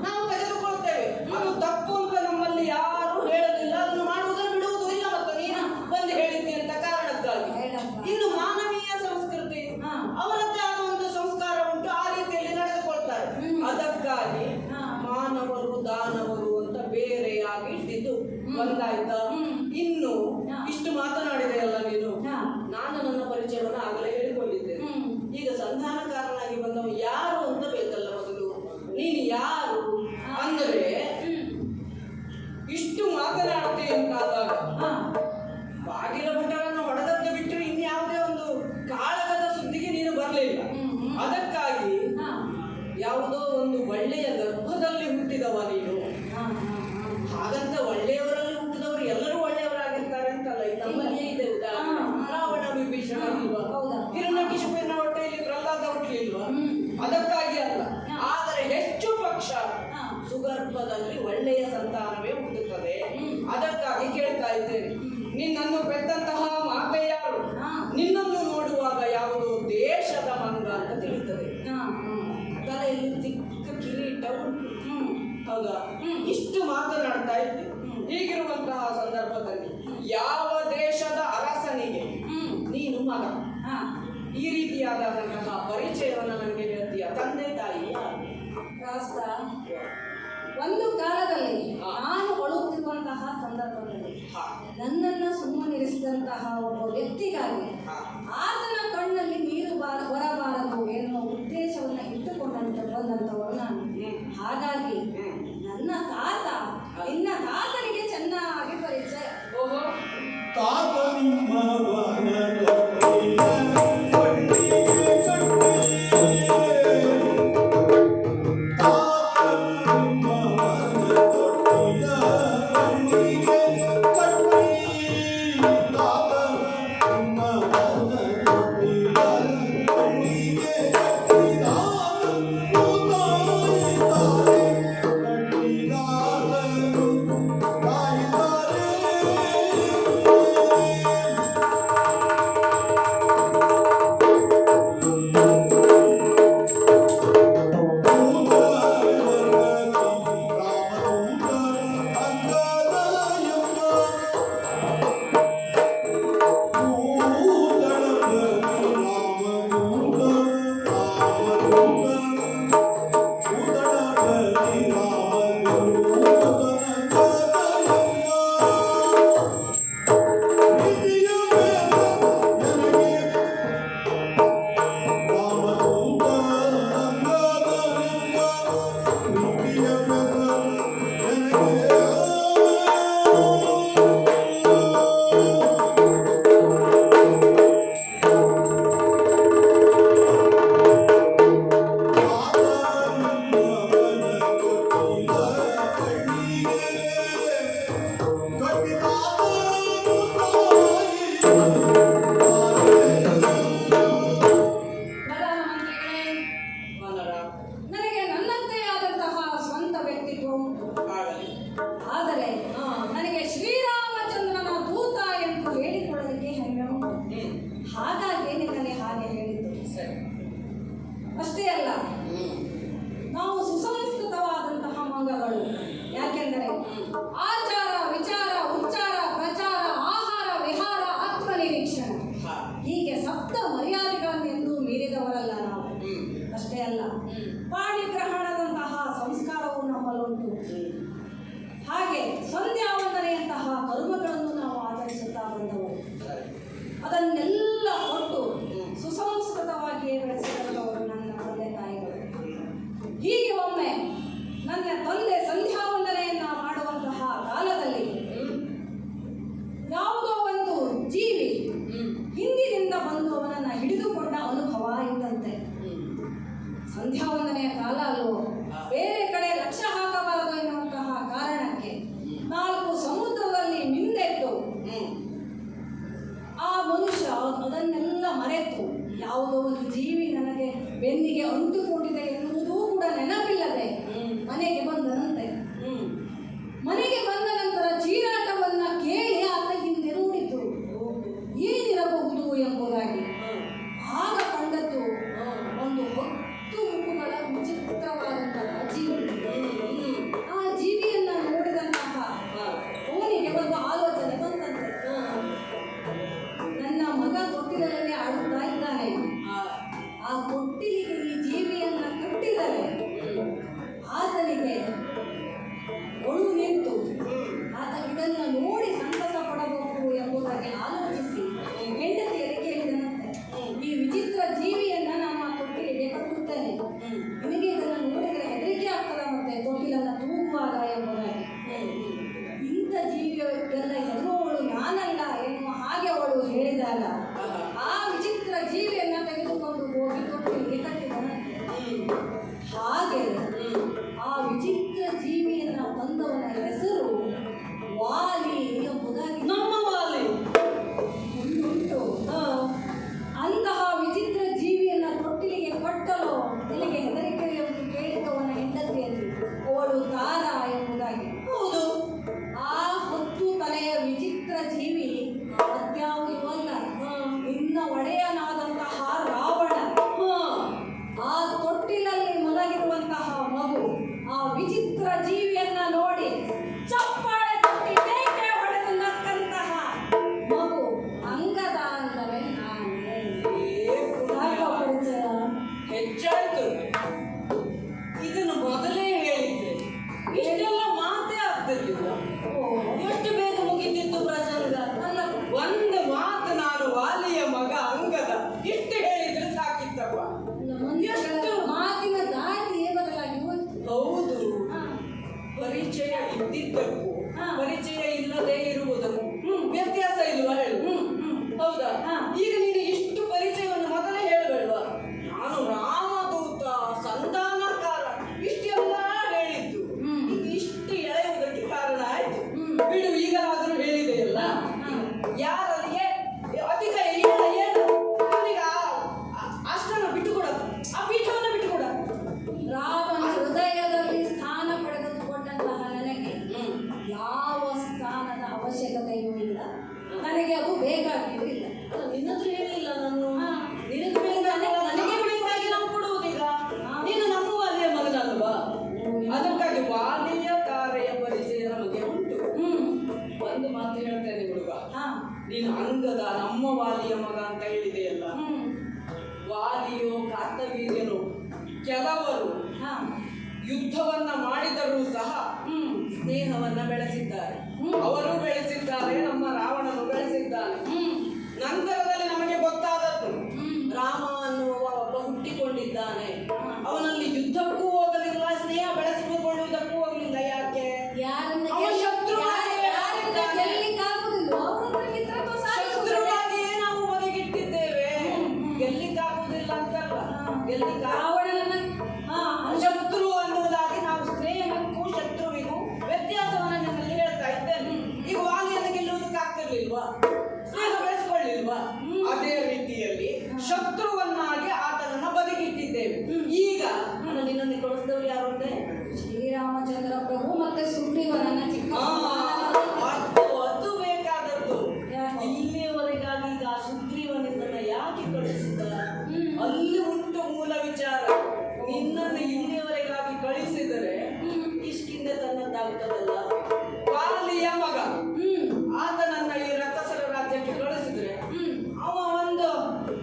ನಾವು ತೆಗೆದುಕೊಳ್ತೇವೆ. ಅದು ತಪ್ಪು ಅಂತ ನಮ್ಮಲ್ಲಿ ಯಾರು ಹೇಳಲಿಲ್ಲ, ಅದನ್ನು ಮಾಡುವುದನ್ನು ಬಿಡುವುದೂ ಇಲ್ಲ. ಮತ್ತು ನೀನು ಬಂದು ಹೇಳಿದ್ದಿ ಅಂತ ಕಾರಣಕ್ಕಾಗಿ. ಇನ್ನು ಮಾನವೀಯ ಸಂಸ್ಕೃತಿ, ಅವರದ್ದೇ ಆದ ಒಂದು ಸಂಸ್ಕಾರ ಉಂಟು, ಆ ರೀತಿಯಲ್ಲಿ ನಡೆದುಕೊಳ್ತಾರೆ. ಅದಕ್ಕಾಗಿ ಮಾನವರು ದಾನವರು ಅಂತ ಬೇರೆಯಾಗಿ ಇಟ್ಟಿದ್ದು ಬಂದಾಯ್ತಾ? ಇನ್ನು ಇಷ್ಟು ಮಾತನಾಡಿದೆಯಲ್ಲ ನೀನು, ನಾನು ನನ್ನ ಪರಿಚಯವನ್ನು ಆಗಲೇ ಹೇಳಿಕೊಂಡಿದ್ದೇನೆ. ಈಗ ಸಂಧಾನಕಾರನಾಗಿ ಬಂದವ ಯಾರು ಅಂತ ಬೇಕಲ್ಲ ಮೊದಲು. ನೀನು ಯಾರು ಅಂದರೆ ಇಷ್ಟು ಮಾತನಾಡ್ತೀ ಅಂತಾದಾಗ ಬಾಗಿಲ ಭಟರನ್ನು ಹೊಡೆದದ್ದು ಬಿಟ್ಟರೆ ಇನ್ಯಾವುದೇ ಒಂದು ಕಾಳಗದ ಸುದ್ದಿಗೆ ನೀನು ಬರಲಿಲ್ಲ. ಅದಕ್ಕಾಗಿ ಯಾವುದೋ ಒಂದು ಒಳ್ಳೆಯ ಗರ್ಭದಲ್ಲಿ ಹುಟ್ಟಿದವ ನೀನು. ಹಾಗಂತ ಒಳ್ಳೆಯವರಲ್ಲಿ ಹುಟ್ಟಿದವರು ಎಲ್ಲರೂ ಒಳ್ಳೆಯವರಾಗಿರ್ತಾರೆ ಅಂತಲ್ಲ. ಈ ನಮ್ಮಲ್ಲಿಯೇ ಇದೆ ಉದಾಹರಣೆ. ರಾವಣ ವಿಭೀಷಣ ಇಲ್ವಾ? ಹಿರಣ್ಯಕಶಿಪುವಿನ ಹೊಟ್ಟೆಯಲ್ಲಿ ಪ್ರಹ್ಲಾದ ಹುಟ್ಟಲಿಲ್ವಾ? ಅದಕ್ಕಾಗಿ ಅಲ್ಲ, ಆದರೆ ಹೆಚ್ಚು ಪಕ್ಷ ಸುಗರ್ಭದಲ್ಲಿ ಒಳ್ಳೆಯ ಸಂತಾನವೇ ಹುಟ್ಟುತ್ತದೆ. ಅದಕ್ಕಾಗಿ ಕೇಳ್ತಾ ಇದ್ದೇನೆ, ನಿನ್ನನ್ನು ಪೆತ್ತಂತಹ ಮಾತೆ ಯಾರು? ನಿನ್ನನ್ನು ನೋಡುವಾಗ ಯಾವುದೋ ದೇಶದ ಮಂಗ ಅಂತ ತಿಳಿಯುತ್ತದೆ. ತಲೆಯಲ್ಲಿ ಚಿಕ್ಕ ಕಿರೀಟ ಉಂಟು. ಹೌದಾ? ಇಷ್ಟು ಮಾತನಾಡ್ತಾ ಇದ್ದೆ. ಹೀಗಿರುವಂತಹ ಸಂದರ್ಭದಲ್ಲಿ ಯಾವ ದೇಶದ ಅರಸನಿಗೆ ನೀನು ಮಗ? ಈ ರೀತಿಯಾದಂತಹ ಪರಿಚಯವನ್ನು ನನಗೆ ಹೇಳ್ತೀಯ. ತಂದೆ ತಾಯಿ ರಾಸ್ತ, ಒಂದು ಕಾಲದಲ್ಲಿ ನಾನು ಅಳುತ್ತಿರುವಂತಹ ಸಂದರ್ಭದಲ್ಲಿ ನನ್ನನ್ನು ಸುಮ್ಮನಿರಿಸಿದಂತಹ ಒಬ್ಬ ವ್ಯಕ್ತಿಗಾಗಿ ಆತನ ಕಣ್ಣಲ್ಲಿ ನೀರು ಬರಬಾರದು ಎನ್ನುವ ಉದ್ದೇಶವನ್ನು ಬಂದಂಥವಳು ನಾನು. ಹಾಗಾಗಿ ನನ್ನ ತಾತ ನಿನ್ನ ತಾತನಿಗೆ ಚೆನ್ನಾಗಿ ಪರಿಚಯ. ತಾತ ನಿಮ್ಮ ರಾವಣ ಆ ವಿಚಿತ್ರ ಜೀವಿಯನ್ನ ತೆಗೆದುಕೊಂಡು ಹೋಗಿ ತೊಟ್ಟಿಲಿಗೆ ಕಟ್ಟಿದನಂತೆ. ಹಾಗೆ ಆ ವಿಚಿತ್ರ ಜೀವಿಯನ್ನ ತಂದವನ ಹೆಸರು ವಾಲಿ ಎಂಬುದಾಗಿ ನಮ್ಮ ವಾಲಿ ಉಂಟು. ಅಂತಹ ವಿಚಿತ್ರ ಜೀವಿಯನ್ನ ತೊಟ್ಟಿಲಿಗೆ ಕಟ್ಟಲು ನಿನಗೆ ಹೆದರಿಕೆ ಎಂದು ಕೇಳಿದವನ ಹೆಂಡತಿಯಲ್ಲಿ ಅವಳು ತಾರ ಎಂಬುದಾಗಿ. ಹೌದು, ಆ 10 ತಲೆಯ ವಿಚಿತ್ರ ಜೀವಿ ಅದ್ಯಾವುದೂ ಅಲ್ಲ, ನಿನ್ನ ಒಡೆಯನಾದಂತಹ ರಾವಣ. ಆ ತೊಟ್ಟಿಲಲ್ಲಿ ಮಲಗಿರುವಂತಹ ಮಗು ಆ ವಿಚಿತ್ರ ಜೀವಿಯನ್ನ ನೋಡಿ ಚಪ್ಪಾಳೆ ತಟ್ಟಿ ಬೇಕೆ ಹೊಡೆದು ನಕ್ಕಂತಹ ಮಗು ಅಂಗದ ಅಂದರೆ ನಾನೇ. ಪರಿಚಯ ಹೆಚ್ಚಾಯ್ತು. ಇದನ್ನು ಮೊದಲೇ ಹೇಳಿದ್ರೆ ಇಷ್ಟೆಲ್ಲ ಮಾತೇ ಆಗ್ತಿರ್ಲಿಲ್ಲ. ಎಷ್ಟು ಬೇಗ ಮುಗಿತಿತ್ತು ಪ್ರಸಂಗ. ಅಲ್ಲ, ಒಂದು ಮಾತು ನಾನು ವಾಲಿಯ ಮಗ ಅಂಗದ ಇಷ್ಟು ಹೇಳಿದ್ರೆ ಸಾಕಿತ್ತಪ್ಪ. ಎಷ್ಟು ಮಾತಿನ ದಾರಿಯೇ ಬದಲಾಗಿ ಹೋಯ್ತು. ಹೌದು, ಪರಿಚಯ ಇದ್ದಿದ್ದಕ್ಕೂ ಪರಿಚಯ ಇಲ್ಲದೆ ಇರುವುದಕ್ಕೂ ವ್ಯತ್ಯಾಸ ಇಲ್ವಾ ಹೇಳು? ಹೌದಾ? ಈಗ ನೀನು ಇಷ್ಟು ಪರಿಚಯವನ್ನು ಮೊದಲೇ ಹೇಳಬೇಡ್ವಾ? ನಾನು ರಾಮದೂತ, ಸಂಧಾನಕಾರ ಇಷ್ಟೆಲ್ಲ ಹೇಳಿದ್ದು ಈಗ ಇಷ್ಟು ಎಳೆಯುವುದಕ್ಕೆ ಕಾರಣ ಆಯ್ತು. ಬಿಡು, ಈಗಲಾದರೂ ಹೇಳಿದೆಯಲ್ಲ. ಯಾರಿಗೆ ಅಧಿಕ ಏನು ಇವನಿಗೆ ಅಷ್ಟನ್ನು ಬಿಟ್ಟುಕೊಡ, ಆ ಪೀಠವನ್ನು ಬಿಟ್ಟುಕೊಡ. ರಾಮನ ಹೃದಯದಲ್ಲಿ ಸ್ಥಾನ ಪಡೆದುಕೊಂಡಂತಹ ನನಗೆ ಯಾವ ಸ್ಥಾನದ ಅವಶ್ಯಕತೆಯೂ ಇಲ್ಲ, ನನಗೆ ಅದು ಬೇಕಾಗಿಯೂ ಇಲ್ಲ. ನಿನ್ನ ಹತ್ರ ಹೇಳಿಲ್ಲ ನಾನು. ನಿನಗೆ ನನಗೆ ಬೇಕಾಗಿ ನಾವು ಕೊಡುವುದೀಗ. ನೀನು ನಮ್ಮ ವಾಲಿಯ ಮಗನಲ್ವಾ? ಅದಕ್ಕಾಗಿ ವಾಲಿಯ ತಾರೆಯ ಪರಿಚಯ ನಮಗೆ ಉಂಟು. ಒಂದು ಮಾತು ಹೇಳ್ತೇನೆ ಹುಡುಗ, ನೀನು ಅಂಗದ ನಮ್ಮ ವಾಲಿಯ ಮಗ ಅಂತ ಹೇಳಿದೆಯಲ್ಲ. ವಾಲಿಯೋ ಕಾರ್ತವೀರ್ಯನು ಕೆಲವರು ಯುದ್ಧವನ್ನ ಮಾಡಿದರೂ ಸಹ ಸ್ನೇಹವನ್ನ ಬೆಳೆಸಿದ್ದಾರೆ. ಅವರು ಬೆಳೆಸಿದ್ದಾರೆ, ನಮ್ಮ ರಾವಣನು ಬೆಳೆಸಿದ್ದಾನೆ. ನಂತರದಲ್ಲಿ ನಮಗೆ ಗೊತ್ತಾದದ್ದು ರಾಮ ಅನ್ನುವ ಒಬ್ಬ ಹುಟ್ಟಿಕೊಂಡಿದ್ದಾನೆ. ಅವನಲ್ಲಿ ಯುದ್ಧಕ್ಕೂ ಹೋಗಲಿಲ್ಲ, ಸ್ನೇಹ ಬೆಳೆಸಿಕೊಳ್ಳುವುದಕ್ಕೂ ಹೋಗಲಿಲ್ಲ. ಯಾಕೆ? ಅವನ ಶತ್ರುವಾಗಿಯೇ ನಾವು ಬದಿಗಿಟ್ಟಿದ್ದೇವೆ. ಗೆಲ್ಲಿಕ್ಕಾಗುವುದಿಲ್ಲ ಅಂತಲ್ಲ, ಶತ್ರು ಅನ್ನುವುದಾಗಿ ನಾವು ಸ್ನೇಹಕ್ಕೂ ಶತ್ರುವಿಗೂ ವ್ಯತ್ಯಾಸವನ್ನು ನಿನ್ನಲ್ಲಿ ಹೇಳ್ತಾ ಇದ್ದೇನೆ. ಈಗ ವಾಲಿಯನ್ನು ಗೆಲ್ಲುವುದಕ್ಕಾಗ್ತಿರ್ಲಿಲ್ವಾ? ಸ್ನೇಹ ಬೆಳೆಸಿಕೊಳ್ಳಿಲ್ವಾ? ಅದೇ ರೀತಿಯಲ್ಲಿ ಶತ್ರುವನ್ನಾಗಿ ಆತನನ್ನ ಬದಿಗಿಟ್ಟಿದ್ದೇವೆ. ಈಗ ನಿನ್ನನ್ನು ಕೊಡಿಸಿದವರು ಯಾರು ಅಂದ್ರೆ ಶ್ರೀರಾಮಚಂದ್ರ ಪ್ರಭು ಮತ್ತೆ ಸುಗ್ರೀವನನ್ನ ಚಿಕ್ಕ ಅದು ಬೇಕಾದದ್ದು. ಇಲ್ಲಿಯವರೆಗಾಗಿ ಈಗ ಸುಗ್ರೀವನಿಂದ ಯಾಕೆ ಕಳಿಸಿದ? ಅಲ್ಲಿ ಉಂಟು ಮೂಲ ವಿಚಾರ. ನಿನ್ನನ್ನು ಇಲ್ಲಿಯವರೆಗಾಗಿ ಕಳಿಸಿದರೆ ಇಷ್ಟಿಂದ ತನ್ನದ್ದಾಗ್ತದಲ್ಲ. ವಾಲಿಯ ಮಗ ಆತನನ್ನ ಈ ರಕ್ಕಸರ ರಾಜ್ಯಕ್ಕೆ ಕಳಿಸಿದ್ರೆ ಅವ ಒಂದು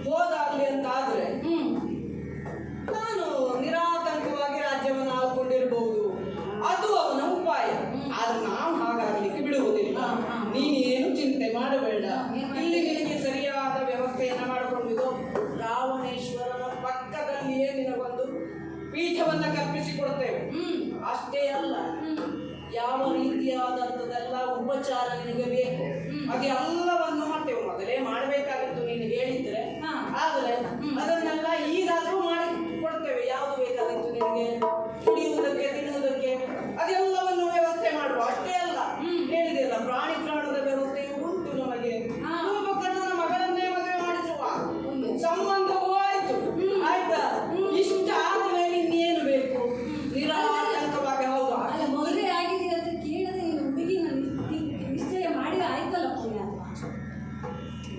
ಹೋದಾಗ್ಲಿ ಅಂತ ಆದ್ರೆ ನಾನು ನಿರಾತಂಕವಾಗಿ ರಾಜ್ಯವನ್ನು ಆಳ್ಕೊಂಡಿರಬಹುದು. ಅದು ಅವನ ಉಪಾಯ. ಆದ್ರೆ ನಾವು ಹಾಗಾಗ್ಲಿಕ್ಕೆ ಬಿಡುವುದಿಲ್ಲ. ನೀನೇನು ಚಿಂತೆ ಮಾಡಬೇಡ. ಇಲ್ಲಿ ನಿನಗೆ ಸರಿಯಾದ ವ್ಯವಸ್ಥೆಯನ್ನ ಮಾಡಿಕೊಂಡಿದ್ದು ರಾವಣೇಶ್ವರನ ಪಕ್ಕದಲ್ಲಿಯೇ ನಿನಗೊಂದು ಪೀಠವನ್ನ ಕಲ್ಪಿಸಿಕೊಡ್ತೇವೆ. ಅಷ್ಟೇ ಅಲ್ಲ, ಯಾವ ರೀತಿಯಾದಂಥದ್ದೆಲ್ಲ ಉಪಚಾರ ನಿನಗೆ ಬೇಕು ಅದೆಲ್ಲವನ್ನು ಮಾಡ್ತೇವೆ. ಮೊದಲೇ ಮಾಡಬೇಕಾಗಿತ್ತು ನೀನು ಹೇಳಿದ್ರೆ, ಆದರೆ ಅದನ್ನೆಲ್ಲ ಈಗಾದ್ರೂ ಮಾಡಿ ಕೊಡ್ತೇವೆ. ಯಾವುದು ಬೇಕಾಗಿತ್ತು ನಿನಗೆ? ಕುಡಿಯುವುದಕ್ಕೆ, ತಿನ್ನುವುದಕ್ಕೆ ಅದೆಲ್ಲವನ್ನು ವ್ಯವಸ್ಥೆ ಮಾಡುವ. ಅಷ್ಟೇ ಅಲ್ಲ, ಹೇಳಿದೆಯಲ್ಲ ಪ್ರಾಣಿ ಪ್ರಾಣದ ವ್ಯವಸ್ಥೆಯು ಉಂಟು ನಮಗೆ. ಕುಂಭಕರ್ಣನ ಮಗಳನ್ನೇ ಮದುವೆ ಮಾಡಿಸುವ ಸಂಬಂಧವೂ ಆಯ್ತು. ಆಯ್ತಾ? ಇಷ್ಟ ಆದ ಮೇಲೆ ಇನ್ನೇನು ಬೇಕು? ನಿರಾತಂಕವಾಗಿ. ಹೌದು, ಅಲ್ಲ, ಮದುವೆ ಆಗಿದೆ ಅಂತ ಕೇಳದೆ ನೀನು ಹುಡುಗಿನ ನಿಶ್ಚಯ ಮಾಡಿ ಆಯ್ತಲ್ಲ ಪುಣ್ಯ.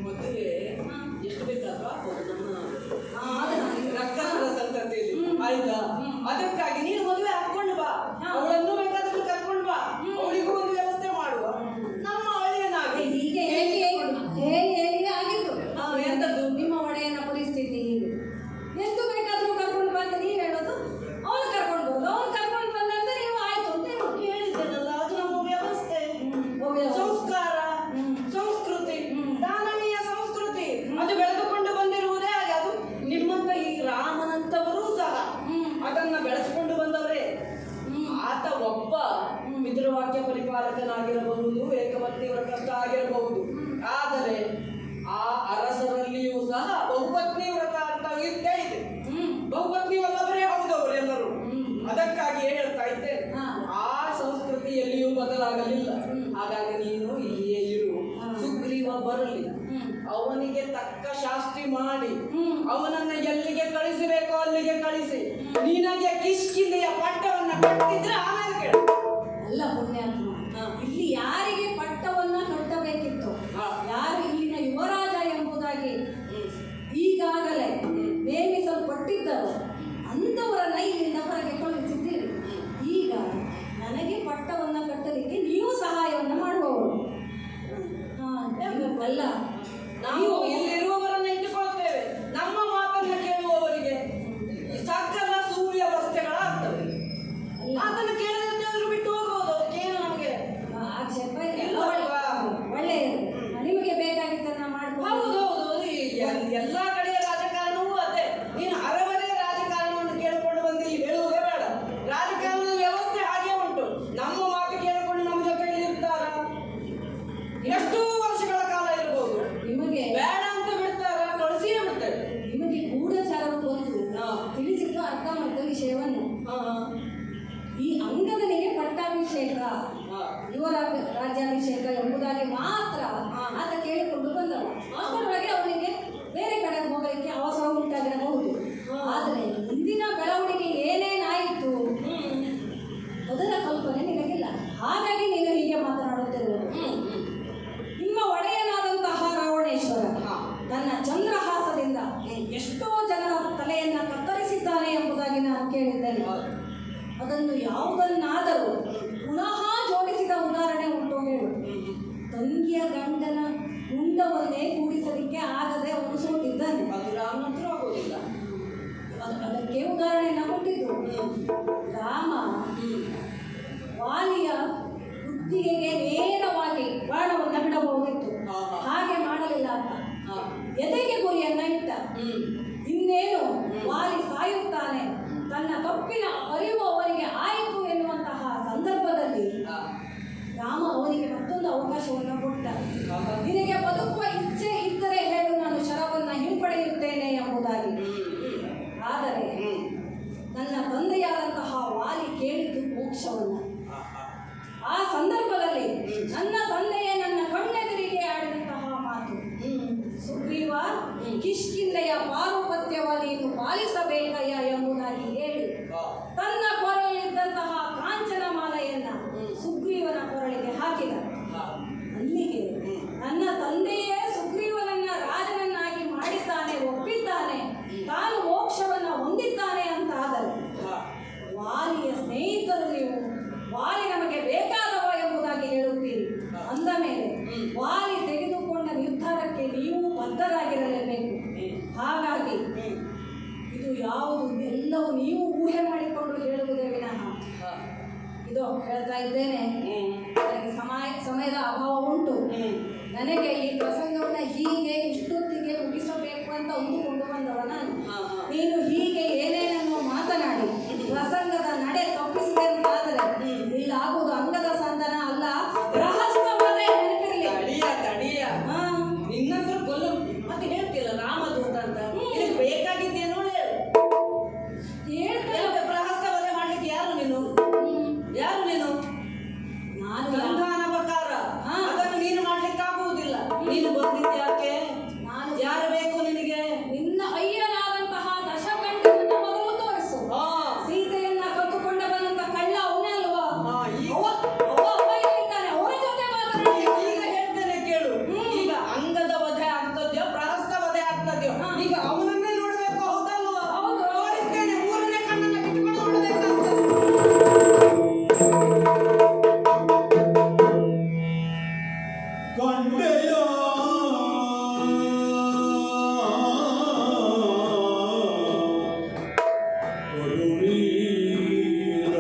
ಮದುವೆ ಎಷ್ಟು ಬೇಕಾದ್ರೂ ಆಗ್ಬೋದು. ನಮ್ಮ ರಕ್ತ ಹಾಗಾಗಿ ನೀನು ಇಲ್ಲಿಯೇ ಇರು. ಸುಗ್ರೀವ ಬರಲಿ, ಅವನಿಗೆ ತಕ್ಕ ಶಾಸ್ತಿ ಮಾಡಿ ಅವನನ್ನ ಎಲ್ಲಿಗೆ ಕಳಿಸಬೇಕೋ ಅಲ್ಲಿಗೆ ಕಳಿಸಿ ನಿನಗೆ ಕಿಷ್ಕಿಂದೆಯ ಪಟ್ಟವನ್ನ ಕಟ್ಟಿದ್ರೆ ಆಮೇಲೆ ಕೇಳು. ಅಲ್ಲ ಪುಣ್ಯಾತ್ಮ, ಇಲ್ಲಿ ಯಾರಿಗೆ ಪಟ್ಟವನ್ನ ಕಟ್ಟಬೇಕಿತ್ತು, ಯಾರು ಇಲ್ಲಿನ ಯುವರಾಜ ಎಂಬುದಾಗಿ ಈಗಾಗಲೇ ನೇಮಿಸಲ್ಪಟ್ಟಿದ್ದರು ಅಂಥವರನ್ನ ಇಲ್ಲಿಂದ ಹೊರಗೆ ಕಳುಹಿಸಿದ್ದೀರಿ. ಈಗ ನನಗೆ ಪಟ್ಟವನ್ನ ಕಟ್ಟಲಿಕ್ಕೆ ನೀವು ಸಹಾಯವನ್ನ ಮಾಡುವವರು. ಅಲ್ಲ, ನಾವು ಇಲ್ಲಿರುವವರನ್ನ ಇಟ್ಟುಕೊಳ್ತೇವೆ, ನಮ್ಮ ಮಾತನ್ನ ಕೇಳುವವರಿಗೆ ಸಕಲ ಸುವ್ಯವಸ್ಥೆಗಳಾಗ್ತವೆ. ಅದನ್ನು ಕೇಳಿದ್ರೆ ಅವರು ಬಿಟ್ಟು ಹೋಗೋದು, ಅದಕ್ಕೇನು ನಮಗೆ ಆಕ್ಷೇಪ ಇಲ್ಲ. ಒಳ್ಳೆಯದು, ನಿಮಗೆ ಬೇಕಾಗಿದ್ದನ್ನ ಮಾಡ್ಬೋದು. ಹೌದೌದು, ಎಲ್ಲಾ ಕಡೆಯ ರಾಜಕಾರಣವೂ ಅದೇ. ನೀನು ಹರವರೇ ರಾಜಕಾರಣವನ್ನು ಕೇಳಿಕೊಂಡು ಬಂದು ಇಲ್ಲಿ ಹೇಳುವುದೇ ಬೇಡ. ರಾಜಕಾರಣದ ವ್ಯವಸ್ಥೆ ಹಾಗೆ ಉಂಟು. ನಮ್ಮ ಮಾತು ಕೇಳಿಕೊಂಡು ನಮ್ಮ ಜೊತೆಯಲ್ಲಿ ಇರ್ತಾರ, ಎಷ್ಟು ವರ್ಷಗಳ ಕಾಲ ಇರ್ಬೋದು. ನಿಮಗೆ ಬೇಡ ಅಂತ ಬಿಡ್ತಾರ, ಕಳಿಸಿಯೇ ಬಿಡ್ತಾರೆ. ನಿಮಗೆ ಗೂಢಚಾರವು ಬಂದು ತಿಳಿಸಿದ್ದು ಅರ್ಥ ಮಾಡಿದ ವಿಷಯವನ್ನು. ಈ ಅಂಗದನಿಗೆ ಪಟ್ಟಾಭಿಷೇಕ, ಯುವ ರಾಜ್ಯಾಭಿಷೇಕ ಎಂಬುದಾಗಿ ಮಾತ್ರ ಆತ ಕೇಳಿಕೊಂಡು ಬಂದವ. ಅದರೊಳಗೆ ಅವನಿಗೆ ಬೇರೆ ಕಡೆ ಹೋಗಲಿಕ್ಕೆ ಅವಸರ ಉಂಟಾಗಿರಬಹುದು. ಆದರೆ ಮುಂದಿನ ಬೆಳವಣಿಗೆ ಏನೇನಾಯಿತು ಮೊದಲ ಕಲ್ಪನೆ ನಿನಗಿಲ್ಲ. ಹಾಗಾಗಿ ನೀನು ಹೀಗೆ ಮಾತನಾಡುತ್ತಿರುವುದು. ನಿಮ್ಮ ಒಡೆಯನಾದಂತಹ ರಾವಣೇಶ್ವರ ತನ್ನ ಚಂದ್ರಹಾಸದಿಂದ ಎಷ್ಟೋ ಜನರ ತಲೆಯನ್ನ ಕತ್ತರಿಸಿದ್ದಾನೆ ಎಂಬುದಾಗಿ ನಾನು ಕೇಳಿದ್ದೇನೆ. ಅದನ್ನು ಯಾವುದನ್ನಾದರೂ ಪುನಃ ಜೋಡಿಸಿದ ಉದಾಹರಣೆ ಉಂಟು ಹೇಳು. ತಂಗಿಯ ಗಂಡನ ಮುಂಡವನ್ನೇ ಕೂಡಿಸಲಿಕ್ಕೆ ಆಗದೆ ಅವನು ಸೋತಿದ್ದಾನೆ. ಅದು ರಾಮನಂತರ ಆಗೋದಿಲ್ಲ. ಅದಕ್ಕೆ ಉದಾಹರಣೆಯನ್ನು ಕೊಟ್ಟಿದ್ದು. ರಾಮ ವಾಲಿಯ ಕುತ್ತಿಗೆಗೆ ನೇರವಾಗಿ ಬಾಣವನ್ನು ಬಿಡಬಹುದಿತ್ತು, ಹಾಗೆ ಮಾಡಲಿಲ್ಲ ಅಂತ ಎದೆಗೆ ಗುರಿಯನ್ನ ಇಟ್ಟ. ಇನ್ನೇನು ವಾಲಿ ಸಾಯುತ್ತಾನೆ, ತನ್ನ ತಪ್ಪಿನ ಅರಿವು ಅವನಿಗೆ ಆಯಿತು ಎನ್ನುವಂತಹ ಸಂದರ್ಭದಲ್ಲಿ ರಾಮ ಅವನಿಗೆ ಮತ್ತೊಂದು ಅವಕಾಶವನ್ನು ಕೊಟ್ಟ. ನಿನಗೆ ಬದುಕುವ ಇಚ್ಛೆ ಇದ್ದರೆ ಹೇಳು, ನಾನು ಶರವನ್ನ ಹಿಂಪಡೆಯುತ್ತೇನೆ ಎಂಬುದಾಗಿ. ಆದರೆ ನನ್ನ ತಂದೆಯಾದಂತಹ ವಾಲಿ ಕೇಳಿದ್ದು ಮೋಕ್ಷವನ್ನ. ಆ ಸಂದರ್ಭದಲ್ಲಿ ನನ್ನ ತಂದೆಯೇ ನನ್ನ ಕಣ್ಣೆದುರಿಗೆ ಆಡಿದಂತಹ ಮಾತು, ಸುಗ್ರೀವ, ಕಿಷ್ಕಿಂಧೆಯ ಪಾರುಪತ್ಯವ ನೀನು ಪಾಲಿಸಬೇಕಯ್ಯ ಎಂಬುದಾಗಿ ಹೇಳಿ ತನ್ನ ಕೊರಳಿದ್ದಂತಹ ಕಾಂಚನ ಮಾಲೆಯನ್ನ ಸುಗ್ರೀವನ ಕೊರಳಿಗೆ ಹಾಕಿದ. ಅಲ್ಲಿಗೆ ನನ್ನ ತಂದೆಯೇ ಸುಗ್ರೀವನನ್ನ ರಾಜನನ್ನಾಗಿ ಮಾಡಿದ್ದಾನೆ, ಒಪ್ಪಿದ್ದಾನೆ, ತಾನು ಮೋಕ್ಷವನ್ನ ಹೊಂದಿದ್ದಾನೆ ಅಂತ ಆದರೆ ವಾಲಿಯ ಸ್ನೇಹಿತರು ನೀವು, ವಾಲಿ ನಮಗೆ ಬೇಕಾದವ ಎಂಬುದಾಗಿ ಹೇಳುತ್ತೀರಿ. ಅಂದ ಮೇಲೆ ವಾಲಿ ತೆಗೆದುಕೊಂಡ ನಿರ್ಧಾರಕ್ಕೆ ನೀವು ಬದ್ಧರಾಗಿರಲೇಬೇಕು. ಹಾಗಾಗಿ ಇದು ಯಾವುದು ಎಲ್ಲವೂ ನೀವು ಊಹೆ ಮಾಡಿಕೊಂಡು ಹೇಳುವುದೇ ವಿನಃ ಇದು ಹೇಳ್ತಾ ಇದ್ದೇನೆ. ನನಗೆ ಸಮಯದ ಅಭಾವ ಉಂಟು. ನನಗೆ ಈ ಪ್ರಸಂಗವನ್ನು ಹೀಗೆ ಇಷ್ಟೊತ್ತಿಗೆ ಮುಗಿಸಬೇಕು ಅಂತ ಅಂದುಕೊಂಡು ಬಂದವ ನಾನು. ನೀನು ಹೀಗೆ ಏನೇನನ್ನು ಮಾತನಾಡಿ ಪ್ರಸಂಗದ ನಡೆ ತಪ್ಪಿಸಿದೆ ಅಂತಾದರೆ ಇಲ್ಲಾಗುವುದು ಅಂಗದ ಸಂಧಾನ ಅಲ್ಲ, ರಹಸ್ಯವನ್ನೇ ನೆನಪಿರಲಿ. ತಡಿಯ ನಿನ್ನಂತ ಕೊಲ್ಲು ಮತ್ತೆ ಹೇಳ್ತಿಲ್ಲ ರಾಮದೂತ ಅಂತ. ಬೇಕಾಗಿದ್ದೇನೋ ಹೇಳ್ತೇನೆ. ರಹಸ್ಯವನ್ನೇ ಮಾಡ್ಲಿಕ್ಕೆ ಯಾರು ನೀನು? ನಾನು ಸಂಧಾನ ಪ್ರಕಾರ ಅದನ್ನು ನೀನು ಮಾಡ್ಲಿಕ್ಕೆ ಆಗುವುದಿಲ್ಲ. ನೀನು ಬಂದಿದ್ಯಾಕೆ? ಯಾರು ಬೇಕು ನಿನಗೆ? ನಿನ್ನ ಅಯ್ಯನಾದಂತಹ ದಶಕಂಠನನ್ನ ಮೊದಲು ತೋರಿಸು. ಸೀತೆಯನ್ನ ಕತ್ತುಕೊಂಡ ಬಂದಂತ ಕಳ್ಳ ಅವನೇ ಅಲ್ವಾ? ಅವನ ಜೊತೆ ಮಾತಾಡಿ. ಈಗ ಹೇಳ್ತೇನೆ ಕೇಳು. ಈಗ ಅಂಗದ ವಧೆ ಆಗ್ತದ್ಯೋ ಪ್ರಹಸ್ತ ವಧೆ ಆಗ್ತದ್ಯೋ ಈಗ ಅವನನ್ನೇ ನೋಡ್ಬೇಕು, ಹೌದಲ್ವಾ? ತೋರಿಸ್ತೇನೆ. ಮೂರನೇ ಕಣ್ಣನ್ನ ಕಿತ್ಕೊಂಡು ನೋಡ್ಬೇಕಾಗ್ತದೆ. ಕಂಡೆಯ ಕೊಡುವೀರ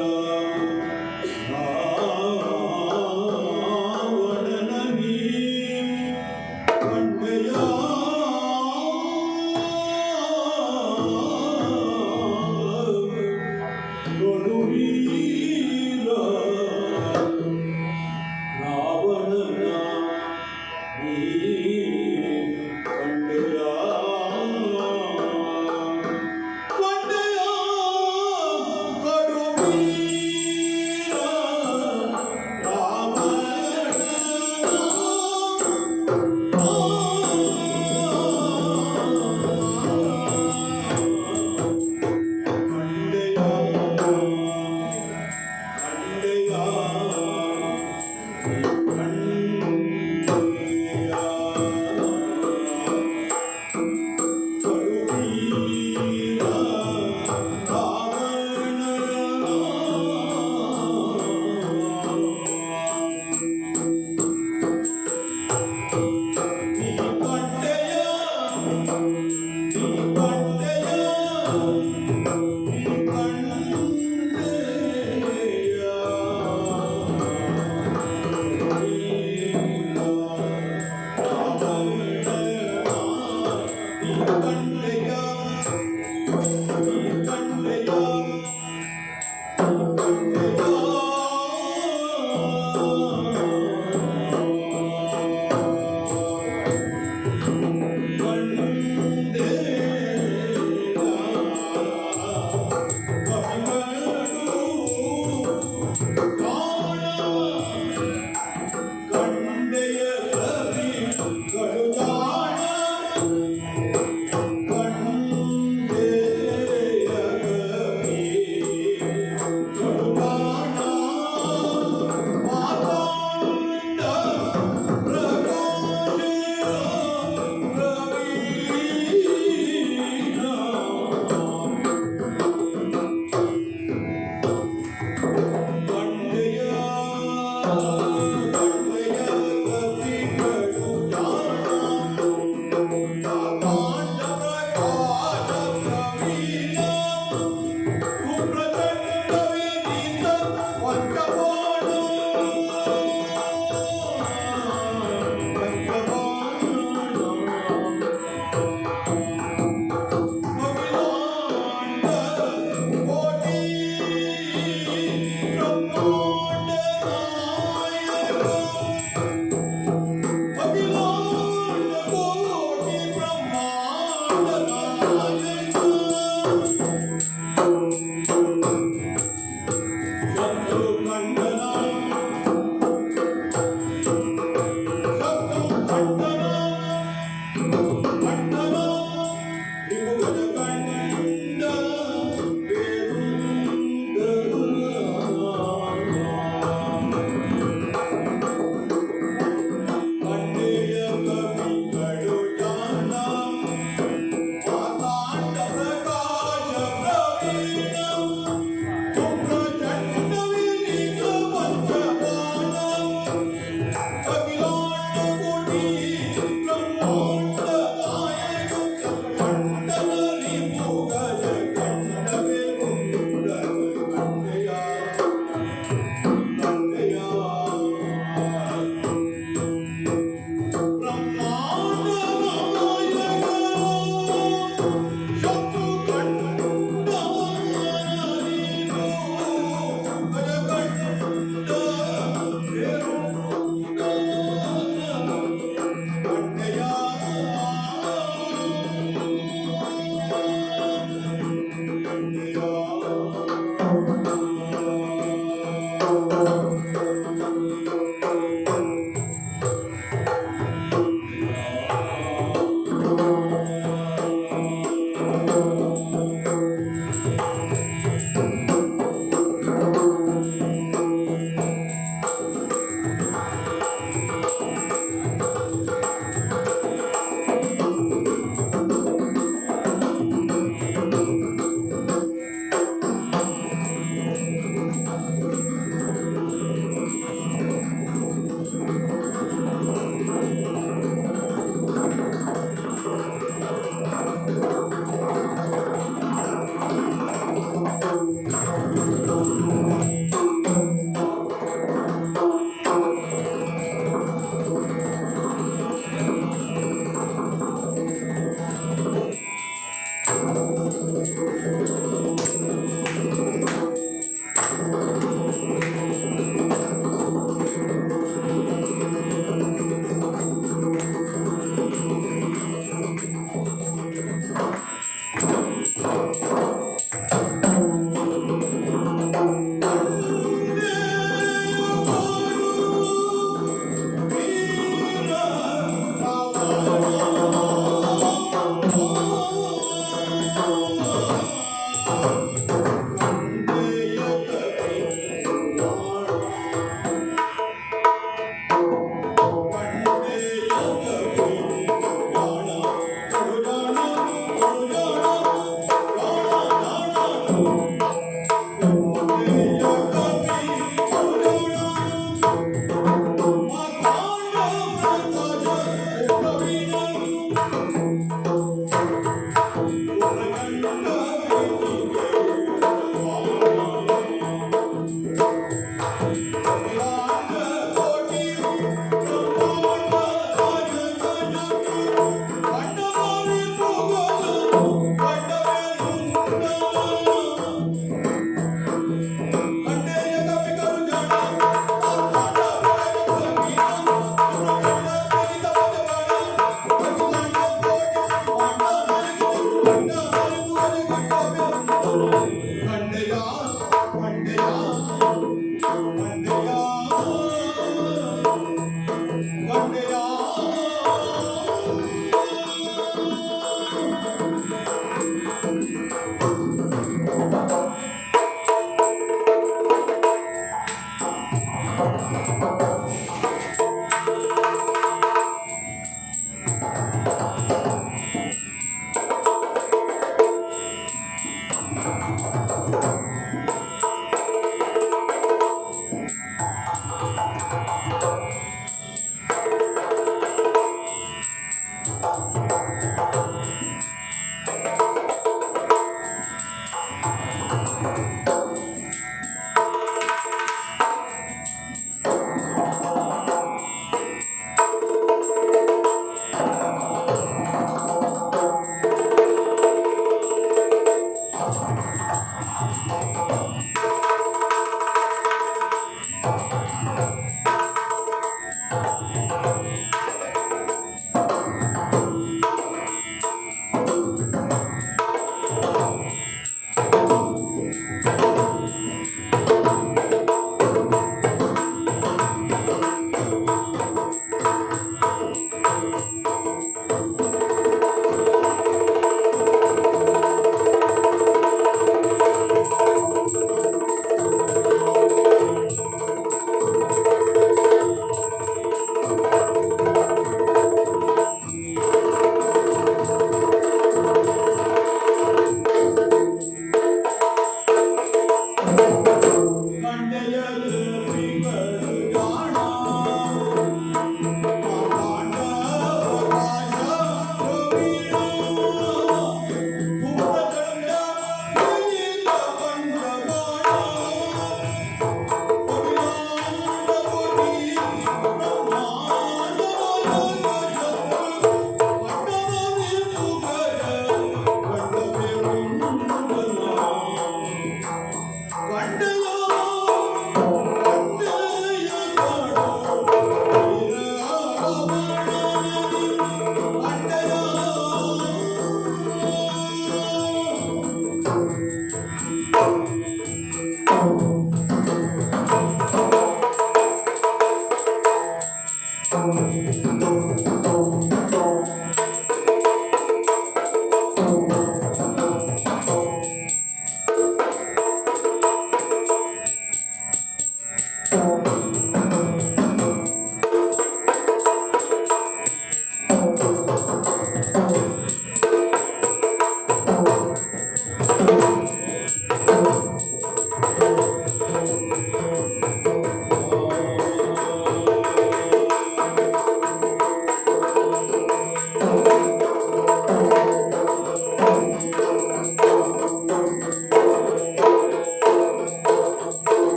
ರಾವಣನ ನೀ ಕಂಡೆಯ ಕೊಡುವೀರ ರಾವಣನ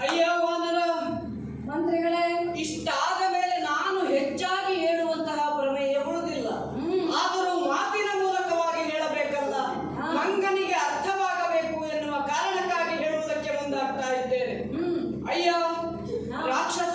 ಅಯ್ಯ ವಾನರ, ಮಂತ್ರಿಗಳೇ, ಇಷ್ಟಾದ ಮೇಲೆ ನಾನು ಹೆಚ್ಚಾಗಿ ಹೇಳುವಂತಹ ಪ್ರಮೇಯ ಉಳಿದಿಲ್ಲ. ಆದರೂ ಮಾತಿನ ಮೂಲಕವಾಗಿ ಹೇಳಬೇಕಲ್ಲ, ಮಂಗನಿಗೆ ಅರ್ಥವಾಗಬೇಕು ಎನ್ನುವ ಕಾರಣಕ್ಕಾಗಿ ಹೇಳುವುದಕ್ಕೆ ಮುಂದಾಗ್ತಾ ಇದ್ದೇನೆ. ಅಯ್ಯ, ರಾಕ್ಷಸ